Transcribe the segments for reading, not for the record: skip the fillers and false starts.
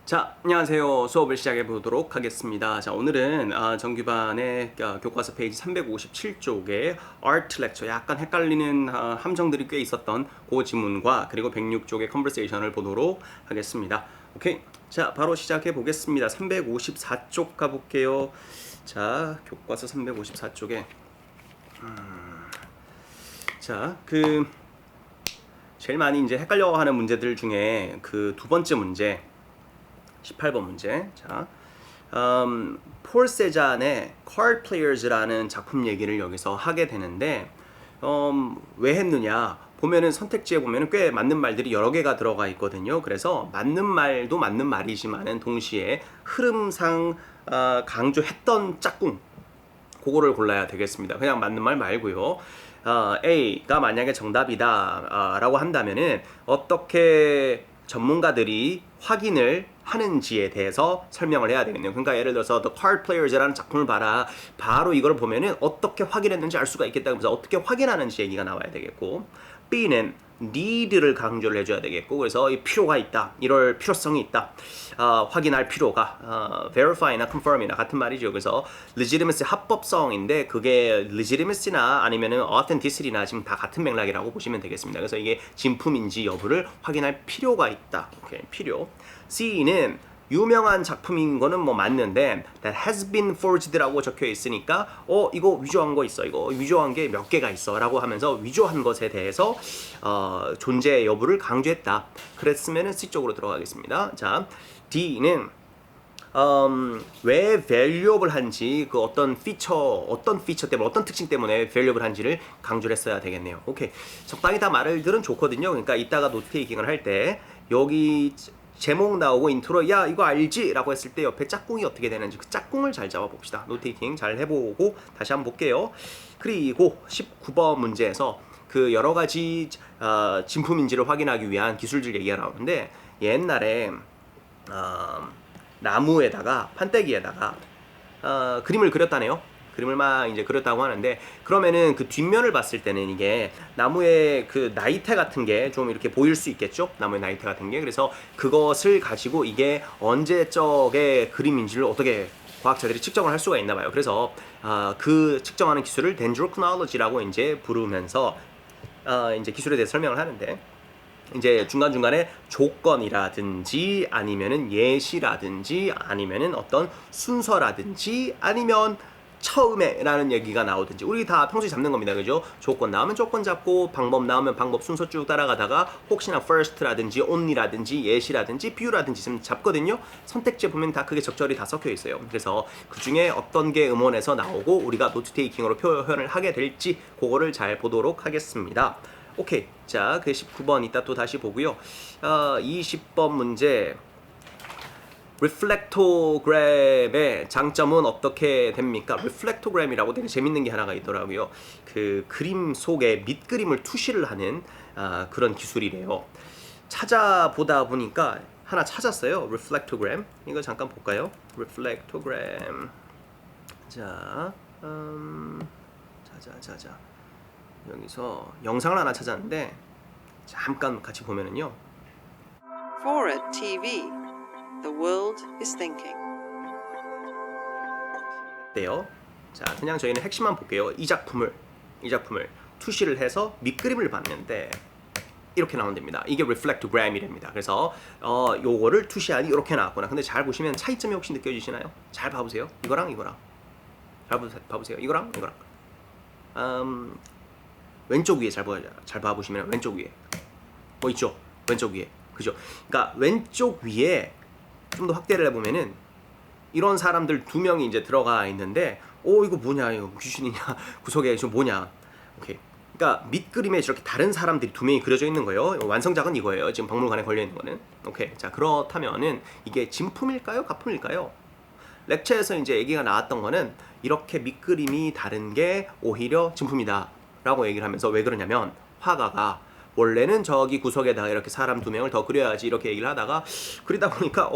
자, 안녕하세요. 수업을 시작해 보도록 하겠습니다. 자, 오늘은 정규반의 교과서 페이지 357쪽에 Art Lecture, 약간 헷갈리는 함정들이 꽤 있었던 그 지문과 그리고 106쪽의 Conversation을 보도록 하겠습니다. 오케이. 자, 바로 시작해 보겠습니다. 354쪽 가볼게요. 자, 교과서 354쪽에 자, 제일 많이 이제 헷갈려하는 문제들 중에 그 두 번째 문제 18번 문제. 자, 폴 세잔의 Card Players라는 작품 얘기를 여기서 하게 되는데 왜 했느냐? 보면은 선택지에 보면은 꽤 맞는 말들이 여러 개가 들어가 있거든요. 그래서 맞는 말도 맞는 말이지만은 동시에 흐름상 강조했던 짝꿍 그거를 골라야 되겠습니다. 그냥 맞는 말 말고요. A가 만약에 정답이다 라고 한다면은 어떻게 전문가들이 확인을 하는지에 대해서 설명을 해야 되겠네요. 그러니까 예를 들어서 The Card Players라는 작품을 봐라. 바로 이걸 보면은 어떻게 확인했는지 알 수가 있겠다. 그래서 어떻게 확인하는지 얘기가 나와야 되겠고, B는 need를 강조를 해줘야 되겠고, 그래서 이 필요가 있다, 이럴 필요성이 있다, 확인할 필요가, verify나 confirm이나 같은 말이죠. 그래서 legitimacy 합법성인데 그게 legitimacy나 아니면은 authenticity나 지금 다 같은 맥락이라고 보시면 되겠습니다. 그래서 이게 진품인지 여부를 확인할 필요가 있다. 오케이, 필요. C는 유명한 작품인 거는 뭐 맞는데 that has been forged라고 적혀 있으니까 이거 위조한 거 있어, 이거 위조한 게 몇 개가 있어 라고 하면서 위조한 것에 대해서 존재 여부를 강조했다. 그랬으면 C 쪽으로 들어가겠습니다. 자, D는 왜 valuable 한지, 그 어떤 피처 때문에, 어떤 특징 때문에 valuable 한지를 강조를 했어야 되겠네요. 오케이, 적당히 다 말들은 좋거든요. 그러니까 이따가 노트 테이킹을 할 때 여기 제목 나오고 인트로 야 이거 알지? 라고 했을 때 옆에 짝꿍이 어떻게 되는지 그 짝꿍을 잘 잡아봅시다. 노테이팅 잘 해보고 다시 한번 볼게요. 그리고 19번 문제에서 그 여러 가지 진품인지를 확인하기 위한 기술들 얘기가 나오는데, 옛날에 나무에다가 판때기에다가 그림을 그렸다네요. 그림을 막 이제 그렸다고 하는데, 그러면은 그 뒷면을 봤을 때는 이게 나무의 그 나이테 같은 게 좀 이렇게 보일 수 있겠죠? 나무의 나이테 같은 게. 그래서 그것을 가지고 이게 언제적의 그림인지를 어떻게 과학자들이 측정을 할 수가 있나 봐요. 그래서 그 측정하는 기술을 dendrochronology라고 이제 부르면서 이제 기술에 대해서 설명을 하는데, 이제 중간중간에 조건이라든지 아니면은 예시라든지 아니면은 어떤 순서라든지 아니면 처음에 라는 얘기가 나오든지, 우리 다 평소에 잡는 겁니다. 그죠? 조건 나오면 조건 잡고 방법 나오면 방법 순서 쭉 따라가다가 혹시나 first라든지 only라든지 예시라든지 비유라든지 있으면 잡거든요. 선택지에 보면 다 그게 적절히 다 섞여 있어요. 그래서 그 중에 어떤 게 음원에서 나오고 우리가 노트 테이킹으로 표현을 하게 될지 그거를 잘 보도록 하겠습니다. 오케이. 자, 그 19번 이따 또 다시 보고요. 20번 문제. 리플렉토그램의 장점은 어떻게 됩니까? 리플렉토그램이라고 되게 재밌는 게 하나가 있더라고요. 그 그림 속에 밑그림을 투시를 하는 그런 기술이래요. 찾아보다 보니까 하나 찾았어요. 리플렉토그램. 이거 잠깐 볼까요? 리플렉토그램. 자, 자자. 여기서 영상을 하나 찾았는데 잠깐 같이 보면은요. Forward TV. The world is thinking. 돼요. 자, 그냥 저희는 핵심만 볼게요. 이 작품을 투시를 해서 밑그림을 봤는데 이렇게 나온답니다. 이게 reflectogram이랍니다. 그래서 요거를 투시하니 이렇게 나왔구나. 근데 잘 보시면 차이점이 혹시 느껴지시나요? 잘 봐보세요. 이거랑 잘 봐보세요. 이거랑 왼쪽 위에 잘 봐보시면 왼쪽 위에 뭐 있죠? 왼쪽 위에, 그죠? 그러니까 왼쪽 위에 좀 더 확대를 해보면은 이런 사람들 두 명이 이제 들어가 있는데, 이거 뭐냐, 이거 귀신이냐, 구석에 저 뭐냐. 오케이. 그러니까 밑그림에 저렇게 다른 사람들이 두 명이 그려져 있는 거예요. 완성작은 이거예요. 지금 박물관에 걸려 있는 거는. 오케이. 자, 그렇다면은 이게 진품일까요? 가품일까요? 렉처에서 이제 얘기가 나왔던 거는 이렇게 밑그림이 다른 게 오히려 진품이다 라고 얘기를 하면서, 왜 그러냐면 화가가 원래는 저기 구석에다가 이렇게 사람 두 명을 더 그려야지 이렇게 얘기를 하다가 그리다 보니까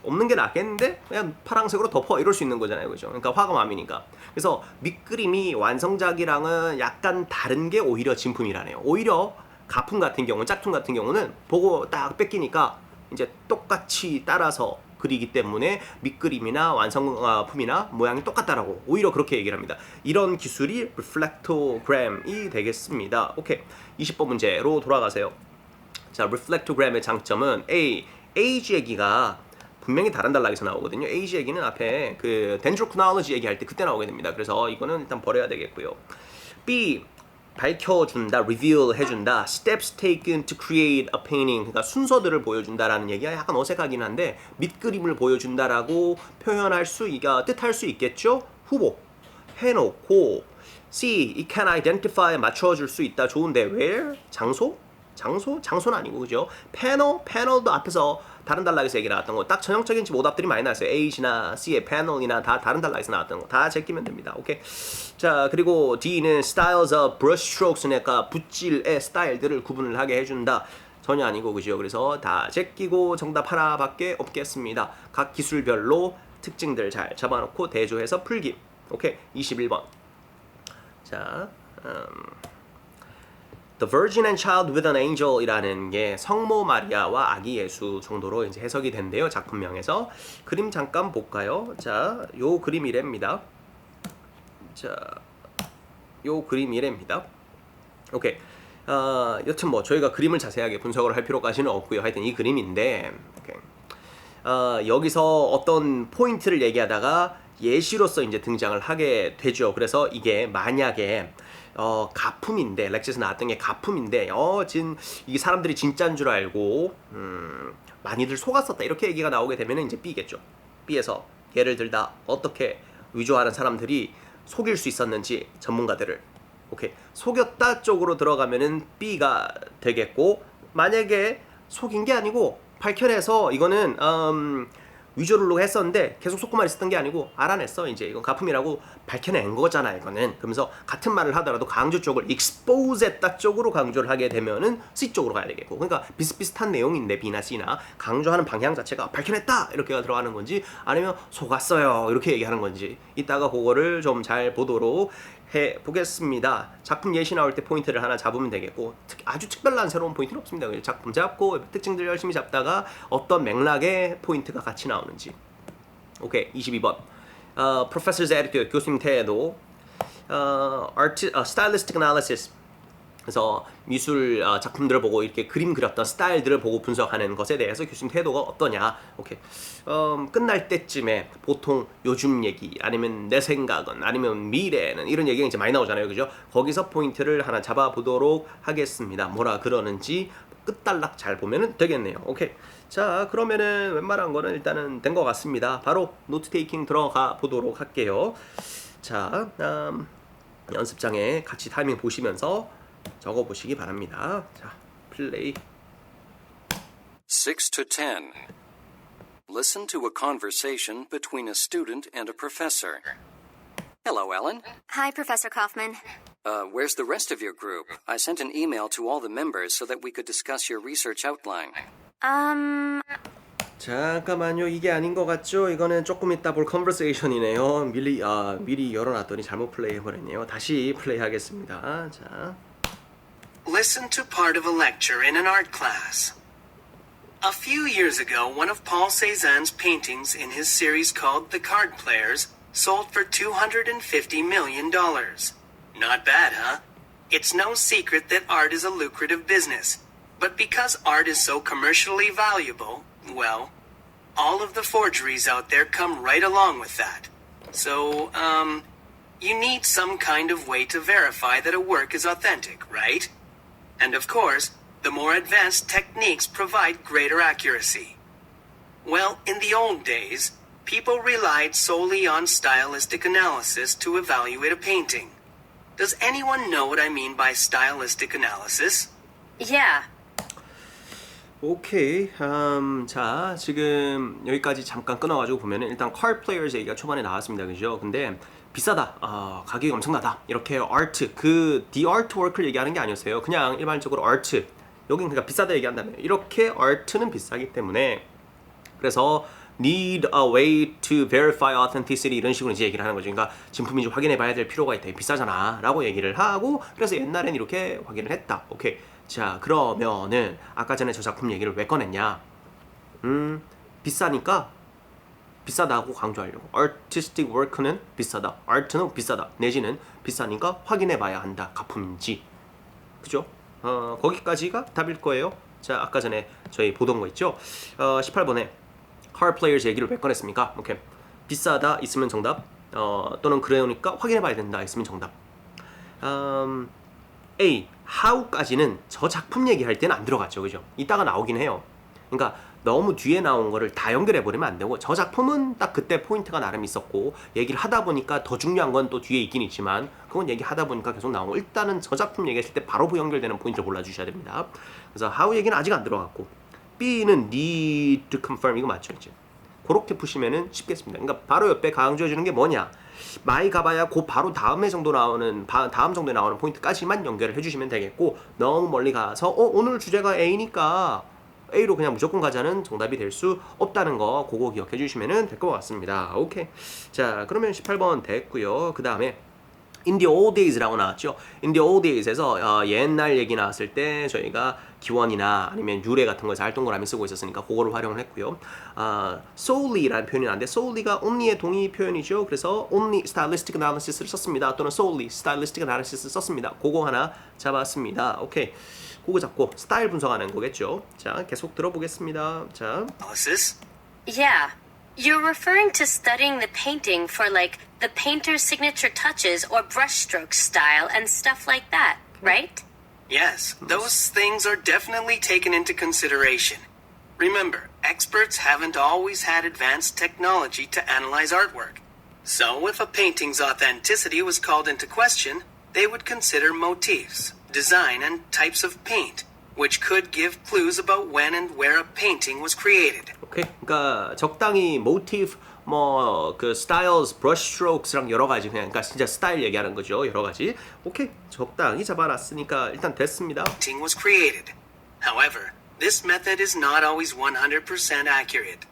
없는 게 낫겠는데 그냥 파란색으로 덮어 이럴 수 있는 거잖아요. 그죠? 그러니까 화가 마음이니까. 그래서 밑그림이 완성작이랑은 약간 다른 게 오히려 진품이라네요. 오히려 가품 같은 경우는, 짝퉁 같은 경우는 보고 딱 뺏기니까 이제 똑같이 따라서 그리기 때문에 밑그림이나 완성품이나 모양이 똑같다라고 오히려 그렇게 얘기를 합니다. 이런 기술이 reflectogram이 되겠습니다. 오케이. 20번 문제로 돌아가세요. 자, reflectogram의 장점은 age 얘기가 분명히 다른 단락에서 나오거든요. age 얘기는 앞에 그 dendrochronology 얘기할 때 그때 나오게 됩니다. 그래서 이거는 일단 버려야 되겠고요. B, 밝혀준다, reveal 해준다, steps taken to create a painting, 그러니까 순서들을 보여준다라는 얘기가 약간 어색하긴 한데 밑그림을 보여준다라고 표현할 수, 뜻할 수 있겠죠? 후보 해놓고 C, it can identify, 맞춰줄 수 있다. 좋은데 where? 장소? 장소는 아니고 그죠? 패널도 앞에서 다른 단락에서 얘기 나왔던 거 딱 전형적인 오답들이 많이 나왔어요. A나 C의 패널이나 다 다른 단락에서 나왔던 거 다 제끼면 됩니다. 오케이. 자, 그리고 D는 styles of brush strokes, 그러니까 붓질의 스타일들을 구분을 하게 해준다. 전혀 아니고 그죠? 그래서 다 제끼고 정답 하나밖에 없겠습니다. 각 기술별로 특징들 잘 잡아놓고 대조해서 풀기. 오케이. 21번. 자, The Virgin and Child with an Angel이라는 게 성모 마리아와 아기 예수 정도로 이제 해석이 된대요. 작품명에서. 그림 잠깐 볼까요? 자, 요 그림 이래입니다. 자, 요 그림 이래입니다. 오케이. 여튼 뭐 저희가 그림을 자세하게 분석을 할 필요까지는 없고요. 하여튼 이 그림인데, 오케이. 여기서 어떤 포인트를 얘기하다가 예시로서 이제 등장을 하게 되죠. 그래서 이게 만약에 가품인데, 렉츠에서 나왔던 게 가품인데, 이게 사람들이 진짜인 줄 알고, 많이들 속았었다. 이렇게 얘기가 나오게 되면 이제 B겠죠. B에서 예를 들다 어떻게 위조하는 사람들이 속일 수 있었는지 전문가들을. 오케이. 속였다 쪽으로 들어가면은 B가 되겠고, 만약에 속인 게 아니고, 밝혀내서 이거는, 위조를 했었는데 계속 속고만 있었던 게 아니고 알아냈어. 이제 이건 가품이라고 밝혀낸 거잖아 이거는. 그러면서 같은 말을 하더라도 강조 쪽을 expose 했다 쪽으로 강조를 하게 되면은 C 쪽으로 가야 되겠고, 그러니까 비슷비슷한 내용인데 B나 C나 강조하는 방향 자체가 밝혀냈다 이렇게가 들어가는 건지 아니면 속았어요 이렇게 얘기하는 건지 이따가 그거를 좀 잘 보도록 해보겠습니다. 작품 예시 나올 때 포인트를 하나 잡으면 되겠고, 아주 특별한 새로운 포인트는 없습니다. 그냥 작품 잡고 특징들 열심히 잡다가 어떤 맥락의 포인트가 같이 나오는지. 오케이. 22번. Professor's attitude, 교수님 태도. Stylistic analysis. 그래서 미술 작품들을 보고 이렇게 그림 그렸던 스타일들을 보고 분석하는 것에 대해서 교수님 태도가 어떠냐. 오케이. 끝날 때쯤에 보통 요즘 얘기 아니면 내 생각은 아니면 미래는 이런 얘기가 이제 많이 나오잖아요. 그죠? 거기서 포인트를 하나 잡아보도록 하겠습니다. 뭐라 그러는지 끝단락 잘 보면 되겠네요. 오케이. 자, 그러면은 웬만한 거는 일단은 된 것 같습니다. 바로 노트 테이킹 들어가 보도록 할게요. 자, 연습장에 같이 타이밍 보시면서 적어보시기 바랍니다. 자, 플레이. 6 to 10. Listen to a conversation between a student and a professor. Hello, Ellen. Hi, Professor Kaufman. Where's the rest of your group? I sent an email to all the members so that we could discuss your research outline. 잠깐만요. 이게 아닌 것 같죠? 이거는 조금 이따 볼 컨버세이션이네요. 미리 열어놨더니 잘못 플레이해버렸네요. 다시 플레이하겠습니다. 자. Listen to part of a lecture in an art class. A few years ago, one of Paul Cézanne's paintings in his series called The Card Players sold for $250 million. Not bad, huh? It's no secret that art is a lucrative business. But because art is so commercially valuable, well, all of the forgeries out there come right along with that. So, you need some kind of way to verify that a work is authentic, right? And of course, the more advanced techniques provide greater accuracy. Well, in the old days, people relied solely on stylistic analysis to evaluate a painting. Does anyone know what I mean by stylistic analysis? Yeah. 오케이. 자, 지금 여기까지 잠깐 끊어가지고 보면은 일단 card players 얘기가 초반에 나왔습니다. 그죠? 근데 비싸다, 가격이 엄청나다, 이렇게 아트, the artwork를 얘기하는 게 아니었어요. 그냥 일반적으로 아트, 여긴 그러니까 비싸다 얘기한다면 이렇게 아트는 비싸기 때문에, 그래서 need a way to verify authenticity 이런 식으로 이제 얘기를 하는 거죠. 그러니까 진품인지 확인해 봐야 될 필요가 있다, 비싸잖아 라고 얘기를 하고, 그래서 옛날엔 이렇게 확인을 했다. 오케이. 자, 그러면은 아까 전에 저 작품 얘기를 왜 꺼냈냐? 비싸니까 비싸다고 강조하려고. artistic work는 비싸다. art는 비싸다. 내지는 비싸니까 확인해봐야 한다. 가품인지. 그죠? 거기까지가 답일 거예요. 자, 아까 전에 저희 보던 거 있죠? 18번에 car players 얘기를 몇 건 했습니까? 오케이. 비싸다 있으면 정답. 또는 그러니까 확인해봐야 된다 있으면 정답. A, how까지는 저 작품 얘기할 때는 안 들어갔죠. 그죠? 이따가 나오긴 해요. 그러니까 너무 뒤에 나온 거를 다 연결해버리면 안 되고, 저 작품은 딱 그때 포인트가 나름 있었고, 얘기를 하다 보니까 더 중요한 건 또 뒤에 있긴 있지만, 그건 얘기하다 보니까 계속 나오고, 일단은 저 작품 얘기했을 때 바로 연결되는 포인트를 골라주셔야 됩니다. 그래서 how 얘기는 아직 안 들어갔고, B는 need to confirm, 이거 맞죠? 이제 그렇게 푸시면은 쉽겠습니다. 그러니까 바로 옆에 강조해주는 게 뭐냐, 많이 가봐야 그 바로 다음 정도에 나오는 포인트까지만 연결을 해주시면 되겠고, 너무 멀리 가서 오늘 주제가 A니까 A로 그냥 무조건 가자는 정답이 될 수 없다는 거, 그거 기억해 주시면 될 것 같습니다. 오케이. 자, 그러면 18번 됐고요. 그 다음에 In the old days라고 나왔죠. In the old days에서 옛날 얘기 나왔을 때 저희가 기원이나 아니면 유래 같은 거에서 활동그람이 쓰고 있었으니까 그거를 활용을 했고요. solely라는 표현이 나왔는데, solely가 only의 동의 표현이죠. 그래서 only stylistic analysis를 썼습니다. 또는 solely stylistic analysis를 썼습니다. 그거 하나 잡았습니다. 오케이. 그거 잡고 스타일 분석하는 거겠죠. 자, 계속 들어보겠습니다. 자, Analysis? Yeah. You're referring to studying the painting for like the painter's signature touches or brushstroke style and stuff like that, right? Yes, those things are definitely taken into consideration. Remember, experts haven't always had advanced technology to analyze artwork. So if a painting's authenticity was called into question, they would consider motifs, design, and types of paint, which could give clues about when and where a painting was created. 오케이. 그러니까 적당히 motif, 그 styles, brush strokes랑 여러 가지, 그러니까 진짜 스타일 얘기하는 거죠. 여러 가지. 오케이. 적당히 잡아놨으니까 일단 됐습니다. Painting was created. However, this method is not always 100% accurate,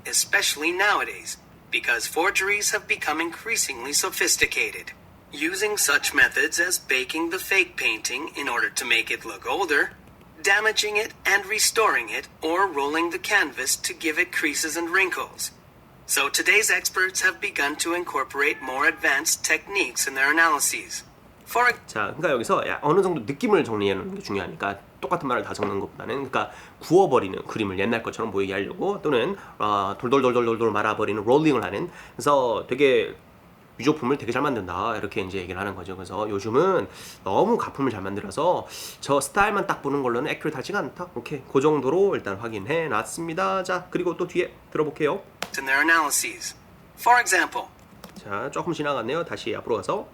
especially nowadays, because forgeries have become increasingly sophisticated. Using such methods as baking the fake painting in order to make it look older, damaging it and restoring it, or rolling the canvas to give it creases and wrinkles. So today's experts have begun to incorporate more advanced techniques in their analyses. 자, 그러니까 여기서 어느 정도 느낌을 정리하는 게 중요하니까 똑같은 말을 다 적는 것보다는, 그러니까 구워버리는 그림을 옛날 것처럼 보이게 하려고, 또는 돌돌돌돌돌 말아버리는 롤링을 하는, 그래서 되게 유조품을 되게 잘 만든다 이렇게 이제 얘기를 하는 거죠. 그래서 요즘은 너무 가품을 잘 만들어서 저 스타일만 딱 보는 걸로는 액큐레이트하지가 않다. 오케이, 그 정도로 일단 확인해 놨습니다. 자, 그리고 또 뒤에 들어볼게요. In their analyses. For example, 자, 조금 지나갔네요. 다시 앞으로 가서.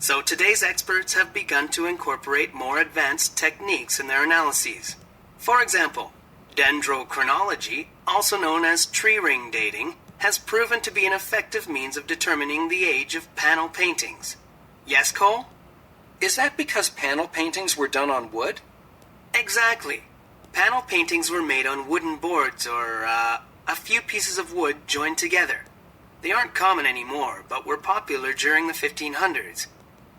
So today's experts have begun to incorporate more advanced techniques in their analyses. For example, dendrochronology, also known as tree ring dating, has proven to be an effective means of determining the age of panel paintings. Yes, Cole? Is that because panel paintings were done on wood? Exactly. Panel paintings were made on wooden boards or a few pieces of wood joined together. They aren't common anymore, but were popular during the 1500s.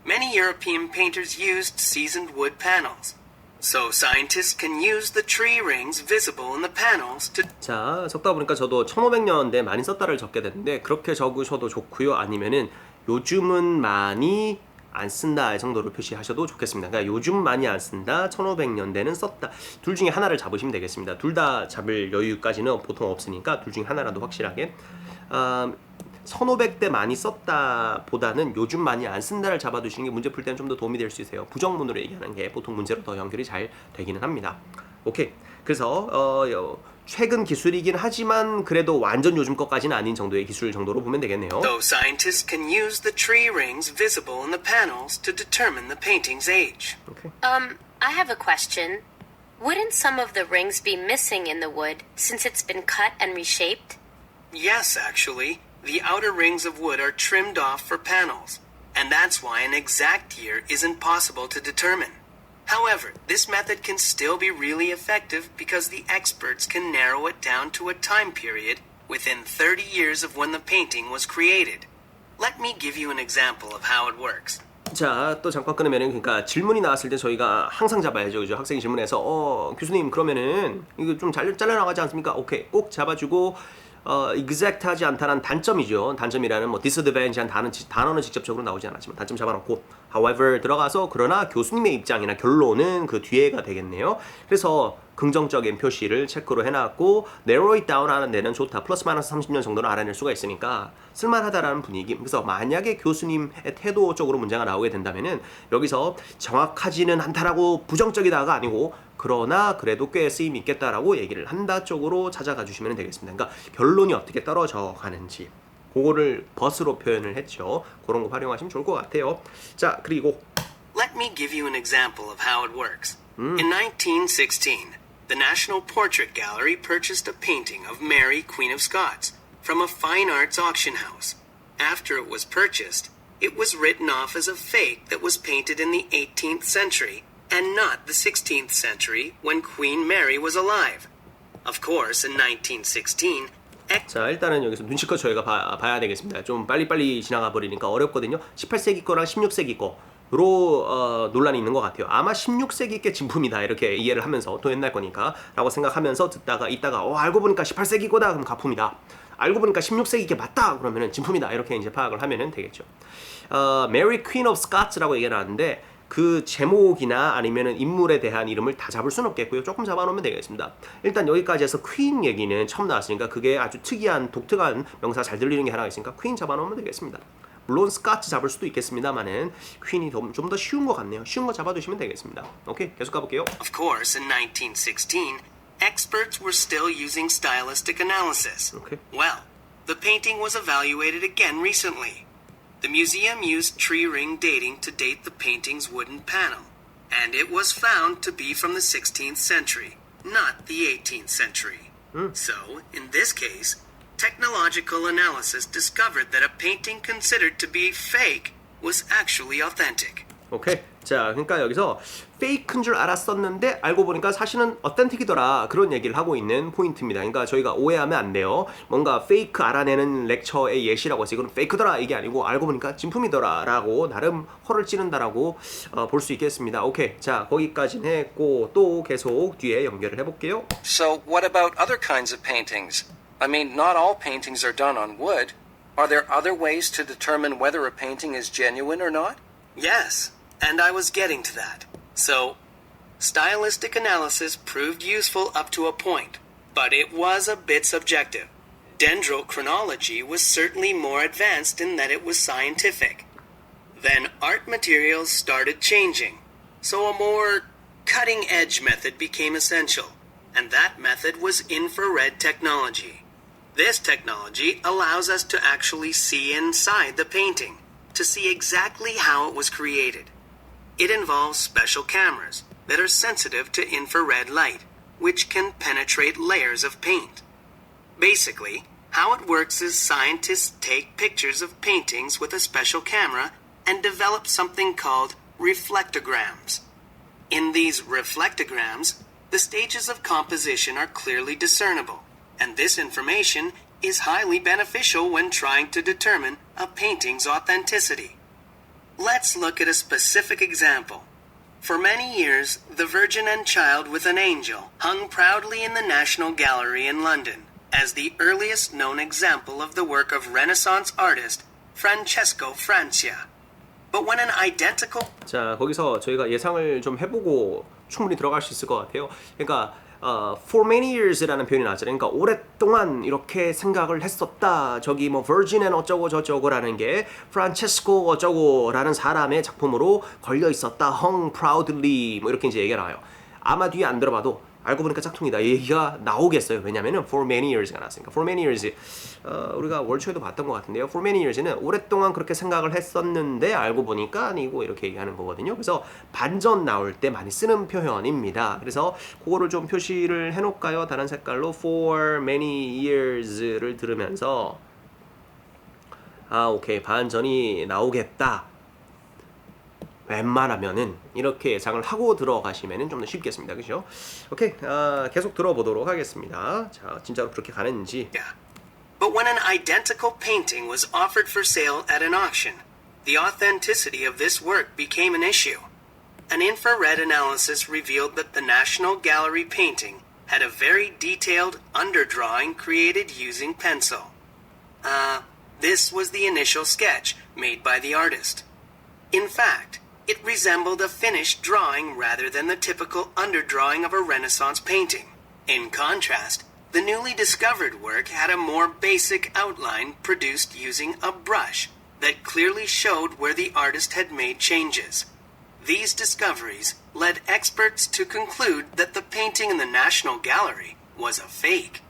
Many European painters used seasoned wood panels. So scientists can use the tree rings visible in the panels to... 자, 적다 보니까 저도 1500년대 많이 썼다를 적게 됐는데, 그렇게 적으셔도 좋고요. 아니면은 요즘은 많이 안 쓴다 정도로 표시하셔도 좋겠습니다. 그러니까 요즘 많이 안 쓴다, 1500년대는 썼다. 둘 중에 하나를 잡으시면 되겠습니다. 둘 다 잡을 여유까지는 보통 없으니까 둘 중에 하나라도 확실하게. 1500대 많이 썼다 보다는 요즘 많이 안 쓴다를 잡아두시는 게 문제 풀 때는 좀 더 도움이 될 수 있어요. 부정문으로 얘기하는 게 보통 문제로 더 연결이 잘 되기는 합니다. 오케이. 그래서 최근 기술이긴 하지만 그래도 완전 요즘 것까지는 아닌 정도의 기술 정도로 보면 되겠네요. So scientists can use the tree rings visible in the panels to determine the painting's age. 오케이. I have a question. Wouldn't some of the rings be missing in the wood since it's been cut and reshaped? Yes, actually. The outer rings of wood are trimmed off for panels, and that's why an exact year isn't possible to determine. However, this method can still be really effective because the experts can narrow it down to a time period within 30 years of when the painting was created. Let me give you an example of how it works. 자, 또 잠깐 끊으면은 그러니까 질문이 나왔을 때 저희가 항상 잡아야죠. 그죠? 학생이 질문해서 교수님 그러면은 이거 좀 잘려나가지 않습니까? 오케이. 꼭 잡아주고 exact하지 않다는 단점이죠. 단점이라는 뭐 disadvantage한 단어는 직접적으로 나오지 않았지만 단점 잡아놓고 however 들어가서 그러나 교수님의 입장이나 결론은 그 뒤에가 되겠네요. 그래서 긍정적인 표시를 체크로 해놨고 narrow it down 하는 데는 좋다. 플러스 마이너스 30년 정도는 알아낼 수가 있으니까 쓸만하다라는 분위기. 그래서 만약에 교수님의 태도 쪽으로 문제가 나오게 된다면은 여기서 정확하지는 않다라고 부정적이다가 아니고 그러나 그래도 꽤 쓰임이 있겠다라고 얘기를 한다 쪽으로 찾아가 주시면 되겠습니다. 그러니까 결론이 어떻게 떨어져 가는지 그거를 벗으로 표현을 했죠. 그런 거 활용하시면 좋을 것 같아요. 자, 그리고 Let me give you an example of how it works. In 1916, the National Portrait Gallery purchased a painting of Mary, Queen of Scots, from a fine arts auction house. After it was purchased, it was written off as a fake that was painted in the 18th century and not the 16th century when Queen Mary was alive. Of course, in 1916, 자, 일단은 여기서 눈치껏 저희가 봐야 되겠습니다. 좀 빨리빨리 지나가 버리니까 어렵거든요. 18세기 거랑 16세기 거로 논란이 있는 것 같아요. 아마 16세기 게 진품이다 이렇게 이해를 하면서 또 옛날 거니까 라고 생각하면서 듣다가 있다가 알고 보니까 18세기 거다 그럼 가품이다. 알고 보니까 16세기 게 맞다 그러면은 진품이다 이렇게 이제 파악을 하면은 되겠죠. Mary Queen of Scots라고 얘기를 하는데 그 제목이나 아니면은 인물에 대한 이름을 다 잡을 수는 없겠고요. 조금 잡아놓으면 되겠습니다. 일단 여기까지 해서 퀸 얘기는 처음 나왔으니까 그게 아주 특이한 독특한 명사 잘 들리는 게 하나가 있으니까 퀸 잡아놓으면 되겠습니다. 물론 스카치 잡을 수도 있겠습니다만은 퀸이 좀 더 쉬운 것 같네요. 쉬운 거 잡아두시면 되겠습니다. 오케이, 계속 가볼게요. Of course, in 1916, experts were still using stylistic analysis. Okay. Well, the painting was evaluated again recently. The museum used tree ring dating to date the painting's wooden panel, and it was found to be from the 16th century, not the 18th century. So, in this case, technological analysis discovered that a painting considered to be fake was actually authentic. 오케이. 자, 그러니까 여기서 페이크인 줄 알았었는데 알고 보니까 사실은 어텐틱이더라 그런 얘기를 하고 있는 포인트입니다. 그러니까 저희가 오해하면 안 돼요. 뭔가 페이크 알아내는 렉처의 예시라고 해서 이건 페이크더라 이게 아니고 알고 보니까 진품이더라 라고 나름 허를 찌른다라고 볼 수 있겠습니다. 오케이. 자, 거기까지는 했고 또 계속 뒤에 연결을 해볼게요. So, what about other kinds of paintings? I mean, not all paintings are done on wood. Are there other ways to determine whether a painting is genuine or not? Yes, and I was getting to that. So, stylistic analysis proved useful up to a point, but it was a bit subjective. Dendrochronology was certainly more advanced in that it was scientific. Then art materials started changing, so a more cutting-edge method became essential, and that method was infrared technology. This technology allows us to actually see inside the painting, to see exactly how it was created. It involves special cameras that are sensitive to infrared light, which can penetrate layers of paint. Basically, how it works is scientists take pictures of paintings with a special camera and develop something called reflectograms. In these reflectograms, the stages of composition are clearly discernible, and this information is highly beneficial when trying to determine a painting's authenticity. Let's look at a specific example. For many years, the Virgin and Child with an Angel hung proudly in the National Gallery in London as the earliest known example of the work of Renaissance artist Francesco Francia. But when an identical 자, 거기서 저희가 예상을 좀 해보고 충분히 들어갈 수 있을 것 같아요. 그러니까 for many years라는 표현이 나왔잖아요. 그러니까 오랫동안 이렇게 생각을 했었다. 저기 뭐 Virgin and 어쩌고 저쩌고라는 게 Francesco 어쩌고라는 사람의 작품으로 걸려 있었다. Hung proudly 뭐 이렇게 이제 얘기가 나와요. 아마 뒤에 안 들어봐도 알고 보니까 짝퉁이다. 이 얘기가 나오겠어요. 왜냐면은 for many years가 나왔으니까. for many years 우리가 월초에도 봤던 것 같은데요. for many years는 오랫동안 그렇게 생각을 했었는데 알고 보니까 아니고 이렇게 얘기하는 거거든요. 그래서 반전 나올 때 많이 쓰는 표현입니다. 그래서 그거를 좀 표시를 해놓을까요? 다른 색깔로 for many years를 들으면서 오케이. 반전이 나오겠다. 웬만하면은 이렇게 예상을 하고 들어가시면은 좀 더 쉽겠습니다. 그죠? 오케이. 계속 들어보도록 하겠습니다. 자, 진짜로 그렇게 가는지. But when an identical painting was offered for sale at an auction, the authenticity of this work became an issue. An infrared analysis revealed that the National Gallery painting had a very detailed underdrawing created using pencil. This was the initial sketch made by the artist. In fact, it resembled a finished drawing rather than the typical underdrawing of a Renaissance painting. In contrast, the newly discovered work had a more basic outline produced using a brush that clearly showed where the artist had made changes. These discoveries led experts to conclude that the painting in the National Gallery was a fake.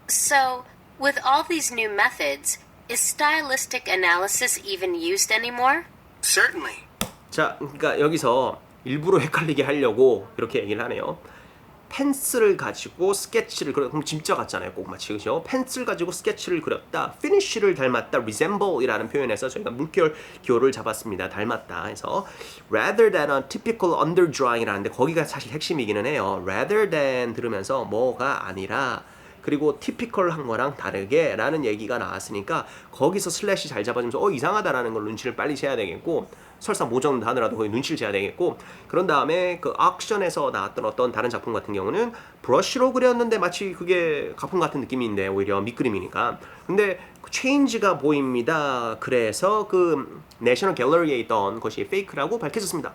So, with all these new methods, is stylistic analysis even used anymore? Certainly. 자, 그러니까 여기서 일부러 헷갈리게 하려고 이렇게 얘기를 하네요. 펜슬을 가지고 스케치를 그럼 진짜 같잖아요. 꼭 마치 그죠? 펜슬 가지고 스케치를 그렸다. 피니쉬를 닮았다. resemble이라는 표현에서 저희가 물결 기호를 잡았습니다. 닮았다 해서 rather than a typical underdrawing이라는데 거기가 사실 핵심이기는 해요. rather than 들으면서 뭐가 아니라 그리고 typical한 거랑 다르게 라는 얘기가 나왔으니까 거기서 슬래시 잘 잡아주면서 이상하다라는 걸 눈치를 빨리 채야 되겠고 설사 모정도 하느라도 거기 눈치를 채야 되겠고 그런 다음에 그 액션에서 나왔던 어떤 다른 작품 같은 경우는 브러쉬로 그렸는데 마치 그게 가품 같은 느낌인데 오히려 밑그림이니까 근데 체인지가 보입니다. 그래서 그 내셔널 갤러리에 있던 것이 페이크라고 밝혀졌습니다.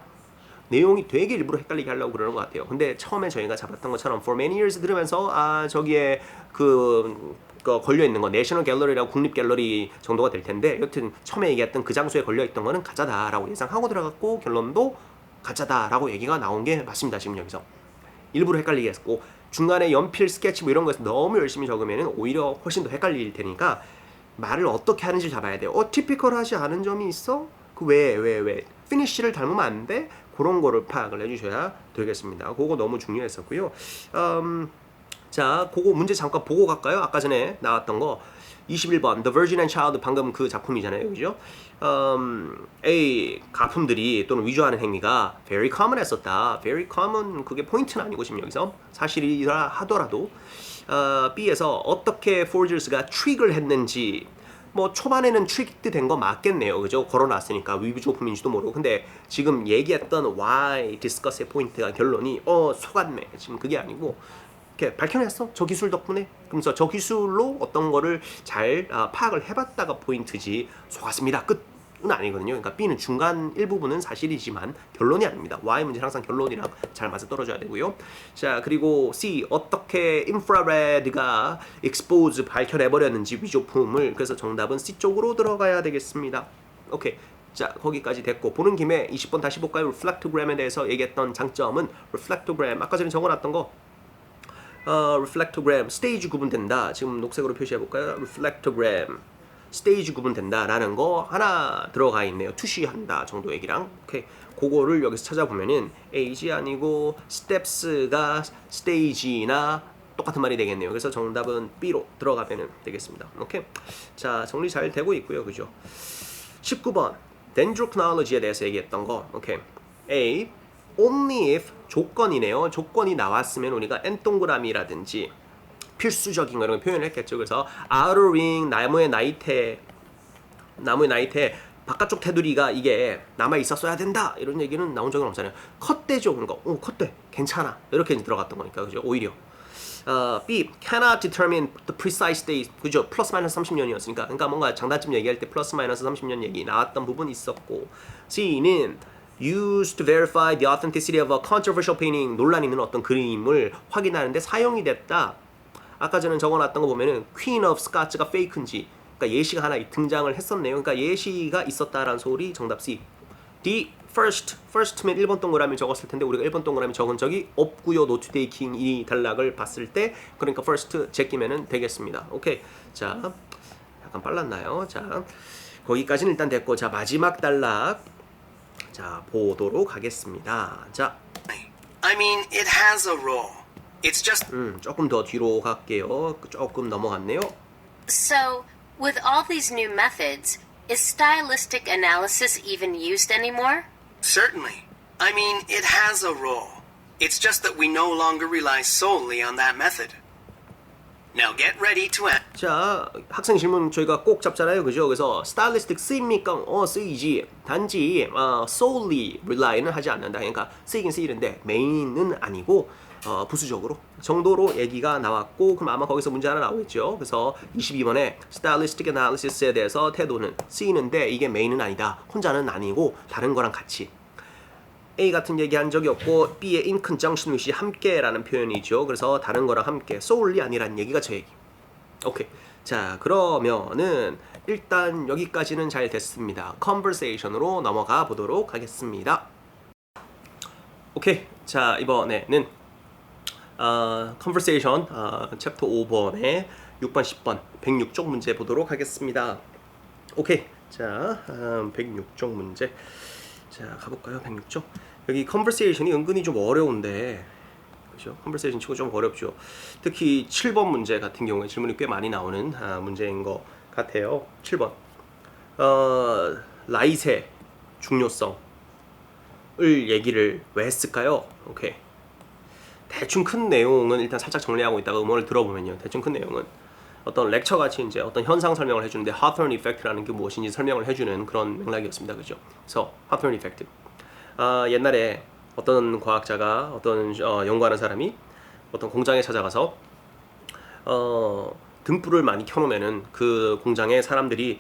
내용이 되게 일부러 헷갈리게 하려고 그러는 것 같아요. 근데 처음에 저희가 잡았던 것처럼 For many years 들으면서 저기에 그 걸려 있는 거 내셔널 갤러리라고 국립 갤러리 정도가 될 텐데 여튼 처음에 얘기했던 그 장소에 걸려 있던 거는 가짜다라고 예상하고 들어갔고 결론도 가짜다라고 얘기가 나온 게 맞습니다. 지금 여기서 일부러 헷갈리게 했고 중간에 연필 스케치 뭐 이런 거에서 너무 열심히 적으면은 오히려 훨씬 더 헷갈릴 테니까 말을 어떻게 하는지 잡아야 돼요. 티피컬하지 않은 점이 있어? 그 왜 피니쉬를 닮으면 안 돼? 그런 거를 파악을 해주셔야 되겠습니다. 그거 너무 중요했었고요. 자, 그거 문제 잠깐 보고 갈까요? 아까 전에 나왔던 거 21번 The Virgin and Child 방금 그 작품이잖아요. 그죠? A 가품들이 또는 위조하는 행위가 very common 했었다. very common 그게 포인트는 아니고 지금 여기서 사실이라 하더라도 B에서 어떻게 forgers가 트릭을 했는지 뭐 초반에는 트릭드 된 거 맞겠네요. 그죠? 걸어놨으니까 위조품인지도 모르고 근데 지금 얘기했던 why discuss의 포인트가 결론이 속았네. 지금 그게 아니고 이렇게 밝혀냈어. 저 기술 덕분에. 그러면서 저 기술로 어떤 거를 잘 파악을 해봤다가 포인트지 속았습니다. 끝은 아니거든요. 그러니까 B는 중간 일부분은 사실이지만 결론이 아닙니다. Y 문제는 항상 결론이랑 잘 맞아 떨어져야 되고요. 자, 그리고 C 어떻게 인프라레드가 expose 밝혀내버렸는지 위조품을. 그래서 정답은 C 쪽으로 들어가야 되겠습니다. 오케이. 자, 거기까지 됐고 보는 김에 20번 다시 볼까요? reflectogram에 대해서 얘기했던 장점은 reflectogram 아까 전에 적어놨던 거 reflectogram 스테이지 구분된다. 지금 녹색으로 표시해 볼까요? reflectogram 스테이지 구분된다라는 거 하나 들어가 있네요. 투시한다 정도 얘기랑. 오케이. 그거를 여기서 찾아보면은 age 아니고 steps가 스테이지나 똑같은 말이 되겠네요. 그래서 정답은 B로 들어가면 되겠습니다. 오케이. 자, 정리 잘 되고 있고요. 그죠? 19번 dendrochronology에 대해서 얘기했던 거. 오케이. A only if 조건이네요. 조건이 나왔으면 우리가 N동그라미라든지 필수적인 거라고 표현을 했겠죠. 그래서 outer ring 나무의 나이테 바깥쪽 테두리가 이게 남아 있었어야 된다 이런 얘기는 나온 적은 없잖아요. 컷대죠. 그런 거. 컷대 괜찮아 이렇게 들어갔던 거니까 그죠. 오히려 B cannot determine the precise date 그죠. 플러스 마이너스 30년이었으니까 그러니까 뭔가 장단점 얘기할 때 플러스 마이너스 30년 얘기 나왔던 부분 있었고 C는 used to verify the authenticity of a controversial painting 논란 있는 어떤 그림을 확인하는데 사용이 됐다. 아까 전에 적어놨던 거 보면은 Queen of Scots가 페이크인지 그러니까 예시가 하나 등장을 했었네요. 그러니까 예시가 있었다라는 소리 정답 C. D first면 1번 동그라미 적었을 텐데 우리가 1번 동그라미 적은 적이 없고요. 노트 테이킹 이 단락을 봤을 때 그러니까 first 제끼면은 되겠습니다. 오케이. 자, 약간 빨랐나요? 자, 거기까지는 일단 됐고 자 마지막 단락 자 보도록 하겠습니다. 자, I mean, it has a role. It's just 조금 더 뒤로 갈게요. 조금 넘어갔네요. So, with all these new methods, is stylistic analysis even used anymore? certainly. I mean, it has a role. It's just that we no longer rely solely on that method. Now get ready to ask. 자, 학생 질문 저희가 꼭 잡잖아요, 그죠? 그래서 stylistic 쓰입니까? 쓰이지. 단지 solely rely는 하지 않는다. 그러니까 쓰이긴 쓰이는데 메인은 아니고 부수적으로 정도로 얘기가 나왔고, 그럼 아마 거기서 문제 하나 나오겠죠. 그래서 22번에 stylistic analysis에 대해서 태도는 쓰이는데 이게 메인은 아니다. 혼자는 아니고 다른 거랑 같이. A 같은 얘기 한 적이 없고 B의 in conjunction with 함께라는 표현이죠. 그래서 다른 거랑 함께 solely 아니라는 얘기가 저 얘기. 오케이. 자, 그러면은 일단 여기까지는 잘 됐습니다. conversation으로 넘어가 보도록 하겠습니다. 오케이. 자, 이번에는 conversation 챕터 5번에 6번, 10번 106쪽 문제 보도록 하겠습니다. 오케이. 자, 106쪽 문제. 자, 가볼까요? 106쪽. 여기 conversation이 은근히 좀 어려운데, 그죠? conversation 치고 좀 어렵죠. 특히 7번 문제 같은 경우에 질문이 꽤 많이 나오는 문제인 것 같아요. 7번. 라이트의 중요성을 얘기를 왜 했을까요? 오케이. 대충 큰 내용은 일단 살짝 정리하고 있다가 음원을 들어보면요. 대충 큰 내용은 어떤 렉처 같이 이제 어떤 현상 설명을 해주는데 Hawthorne Effect라는 게 무엇인지 설명을 해주는 그런 맥락이었습니다. 그죠? 그래서 Hawthorne Effect. 옛날에 어떤 과학자가 어떤 연구하는 사람이 어떤 공장에 찾아가서 등불을 많이 켜놓으면은 그 공장에 사람들이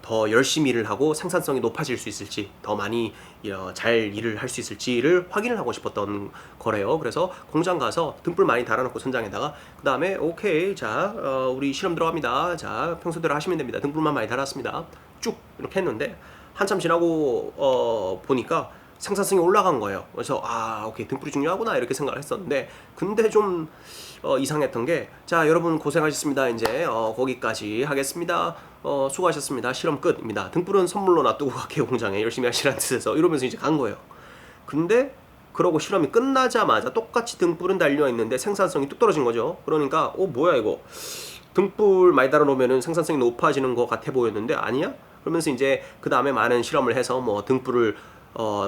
더 열심히 일을 하고 생산성이 높아질 수 있을지, 더 많이 잘 일을 할 수 있을지를 확인을 하고 싶었던 거래요. 그래서 공장 가서 등불 많이 달아놓고 천장에다가 그 다음에 오케이, 자 우리 실험 들어갑니다. 자 평소대로 하시면 됩니다. 등불만 많이 달았습니다. 쭉 이렇게 했는데 한참 지나고 보니까 생산성이 올라간 거예요. 그래서 오케이, 등불이 중요하구나 이렇게 생각을 했었는데, 근데 좀 이상했던 게, 자 여러분 고생하셨습니다. 이제 거기까지 하겠습니다. 수고하셨습니다. 실험 끝입니다. 등불은 선물로 놔두고 갈게요. 공장에 열심히 하시라는 뜻에서 이러면서 이제 간 거예요. 근데 그러고 실험이 끝나자마자 똑같이 등불은 달려 있는데 생산성이 뚝 떨어진 거죠. 그러니까 뭐야 이거, 등불 많이 달아놓으면 생산성이 높아지는 것 같아 보였는데 아니야? 그러면서 이제 그 다음에 많은 실험을 해서 뭐 등불을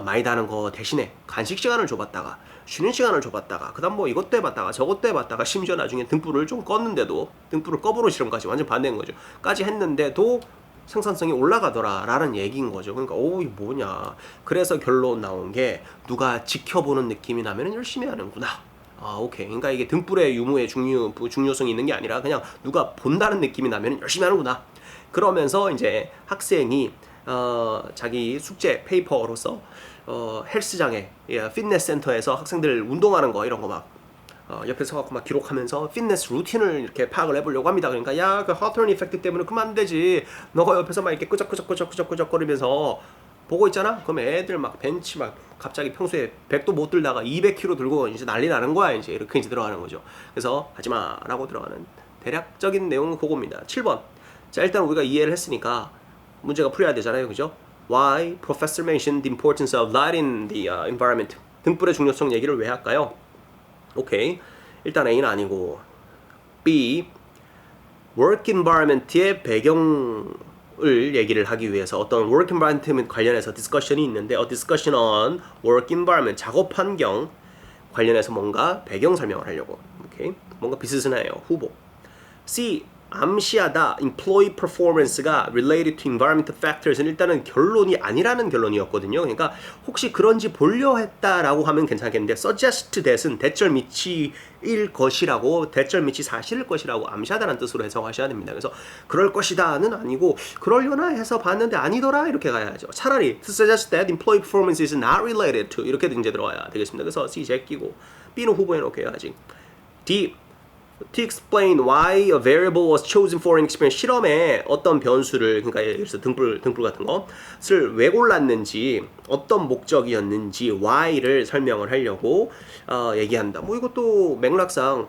많이 다는 거 대신에 간식 시간을 줘봤다가 쉬는 시간을 줘봤다가 그 다음 뭐 이것도 해봤다가 저것도 해봤다가 심지어 나중에 등불을 좀 껐는데도, 등불을 꺼보는 실험까지 완전 반대인 거죠. 까지 했는데도 생산성이 올라가더라 라는 얘기인 거죠. 그러니까 이게 뭐냐. 그래서 결론 나온 게, 누가 지켜보는 느낌이 나면 열심히 하는구나. 오케이. 그러니까 이게 등불의 유무의 중요성이 있는 게 아니라 그냥 누가 본다는 느낌이 나면 열심히 하는구나. 그러면서 이제 학생이 자기 숙제 페이퍼로서 헬스장에, 피트니스 센터에서 학생들 운동하는 거 이런 거 막 옆에 서갖고 막 기록하면서 피트니스 루틴을 이렇게 파악을 해보려고 합니다. 그러니까 야, 그 하터니 이펙트 때문에 그만 안 되지. 너가 옆에서 막 이렇게 끄적끄적 거리면서 보고 있잖아. 그럼 애들 막 벤치 막 갑자기 평소에 100도 못 들다가 200kg 들고 이제 난리 나는 거야. 이제 이렇게 이제 들어가는 거죠. 그래서 하지마라고 들어가는 대략적인 내용은 그겁니다. 7번. 자, 일단 우리가 이해를 했으니까 문제가 풀려야 되잖아요. 그죠? Why professor mentioned the importance of light in the environment. 등불의 중요성 얘기를 왜 할까요? 오케이. 일단 A는 아니고, B, work environment의 배경을 얘기를 하기 위해서 어떤 work environment 관련해서 디스커션이 있는데, a discussion on work environment, 작업 환경 관련해서 뭔가 배경 설명을 하려고. 오케이. 뭔가 비스스나예요. 후보. C, 암시하다, employee performance가 related to environmental factors는 일단은 결론이 아니라는 결론이었거든요. 그러니까 혹시 그런지 보려 했다라고 하면 괜찮겠는데, suggest that은 대절 미치일 것이라고, 대절 미치 사실일 것이라고 암시하다는 뜻으로 해석하셔야 됩니다. 그래서 그럴 것이다는 아니고 그러려나 해서 봤는데 아니더라 이렇게 가야죠. 차라리 to suggest that employee performance is not related to 이렇게 이제 들어가야 되겠습니다. 그래서 C 제끼고 B는 후보에 놓게 해야지. D, to explain why a variable was chosen for an experiment. 실험에 어떤 변수를, 그러니까 예를 들어서 등불 같은 것을 왜 골랐는지, 어떤 목적이었는지 why를 설명을 하려고 얘기한다. 뭐 이것도 맥락상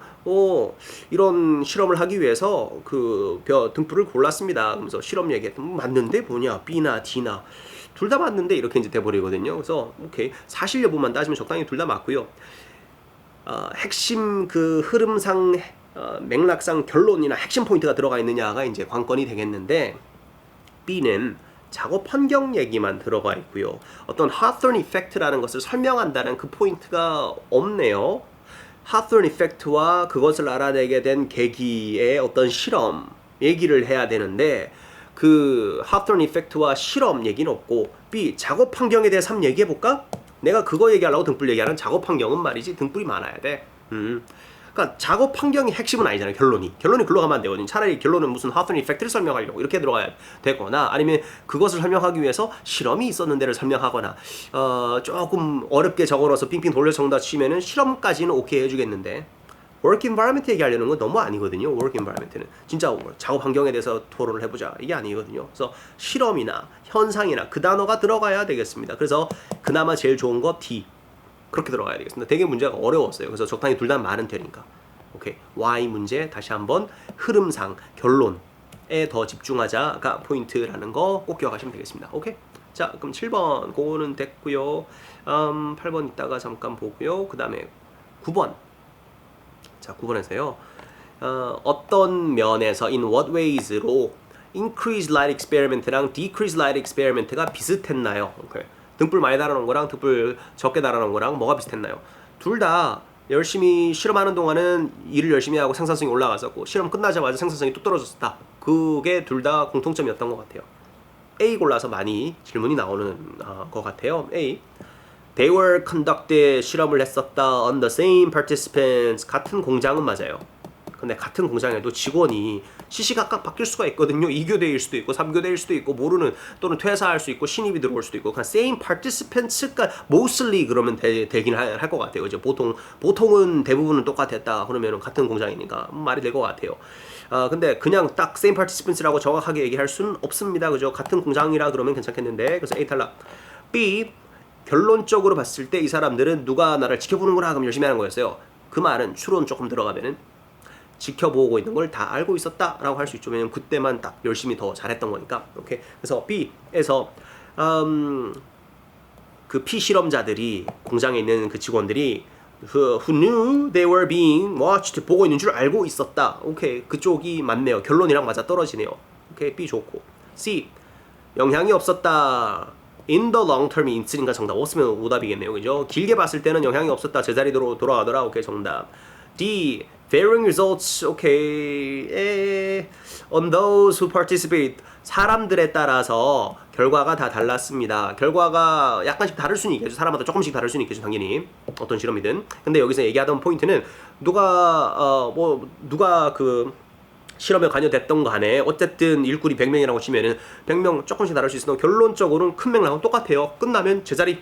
이런 실험을 하기 위해서 그 등불을 골랐습니다. 그러면서 실험 얘기했더니 맞는데 뭐냐, B나 D나 둘 다 맞는데 이렇게 이제 돼버리거든요. 그래서 오케이, 사실 여부만 따지면 적당히 둘 다 맞고요. 핵심 그 흐름상 맥락상 결론이나 핵심 포인트가 들어가 있느냐가 이제 관건이 되겠는데, B는 작업 환경 얘기만 들어가 있고요. 어떤 Hawthorne Effect라는 것을 설명한다는 그 포인트가 없네요. 하트론 이펙트와 그것을 알아내게 된 계기의 어떤 실험 얘기를 해야 되는데 그 하트론 이펙트와 실험 얘기는 없고 B. 작업 환경에 대해서 한번 얘기해 볼까? 내가 그거 얘기하려고 등불 얘기하는 작업 환경은 말이지 등불이 많아야 돼. 그러니까 작업 환경이 핵심은 아니잖아요. 결론이 글로 가면 안 되거든요. 차라리 결론은 무슨 하트론 이펙트를 설명하려고 이렇게 들어가야 되거나 아니면 그것을 설명하기 위해서 실험이 있었는데를 설명하거나 조금 어렵게 적어놔서 빙빙 돌려 정답 치면은 실험까지는 오케이 해주겠는데 work environment 얘기하려는 건 너무 아니거든요. work environment는 진짜 작업 환경에 대해서 토론을 해보자 이게 아니거든요. 그래서 실험이나 현상이나 그 단어가 들어가야 되겠습니다. 그래서 그나마 제일 좋은 거 D 그렇게 들어가야 되겠습니다. 되게 문제가 어려웠어요. 그래서 적당히 둘 다 많은 되니까. 오케이. Y 문제 다시 한번 흐름상 결론에 더 집중하자가 포인트라는 거 꼭 기억하시면 되겠습니다. 오케이. 자, 그럼 7번 그거는 됐고요. 8번 이따가 잠깐 보고요. 그 다음에 9번. 자, 9번에서요. 어떤 면에서 in what ways로 increased light experiment랑 decreased light experiment가 비슷했나요? 오케이. 등불 많이 달아놓은 거랑 등불 적게 달아놓은 거랑 뭐가 비슷했나요? 둘 다 열심히 실험하는 동안은 일을 열심히 하고 생산성이 올라갔었고 실험 끝나자마자 생산성이 뚝 떨어졌다. 그게 둘 다 공통점이었던 것 같아요. A 골라서 많이 질문이 나오는 것 같아요. A. They were conducted 실험을 했었다 on the same participants 같은 공장은 맞아요. 근데 같은 공장에도 직원이 시시각각 바뀔 수가 있거든요. 2교대일 수도 있고 3교대일 수도 있고 모르는 또는 퇴사할 수 있고 신입이 들어올 수도 있고 그냥 same participants가 mostly 그러면 되긴 할 것 같아요. 그죠? 보통은 대부분은 똑같았다 그러면 같은 공장이니까 말이 될 것 같아요. 근데 그냥 딱 same participants라고 정확하게 얘기할 수는 없습니다. 그죠? 같은 공장이라 그러면 괜찮겠는데 그래서 A 탈락. B 결론적으로 봤을 때 이 사람들은 누가 나를 지켜보는구나 그럼 열심히 하는 거였어요. 그 말은 추론 조금 들어가면은 지켜보고 있는 걸 다 알고 있었다라고 할 수 있죠. 왜냐면 그때만 딱 열심히 더 잘했던 거니까. 오케이. 그래서 B에서 그 피실험자들이 공장에 있는 그 직원들이 who knew they were being watched 보고 있는 줄 알고 있었다. 오케이. 그쪽이 맞네요. 결론이랑 맞아 떨어지네요. 오케이. B 좋고. C 영향이 없었다. in the long term이 있으니까 정답. 없으면 오답이겠네요. 그죠? 길게 봤을 때는 영향이 없었다. 제자리로 돌아가더라. 오케이. 정답. D varying results, okay, on those who participate. 사람들에 따라서 결과가 다 달랐습니다. 결과가 약간씩 다를 수는 있겠죠. 사람마다 조금씩 다를 수는 있겠죠. 당연히 어떤 실험이든. 근데 여기서 얘기하던 포인트는 누가 그 실험에 관여됐던 간에 어쨌든 일꾼이 100명이라고 치면은 100명 조금씩 다를 수 있으나 결론적으로는 큰 맥락은 똑같아요. 끝나면 제자리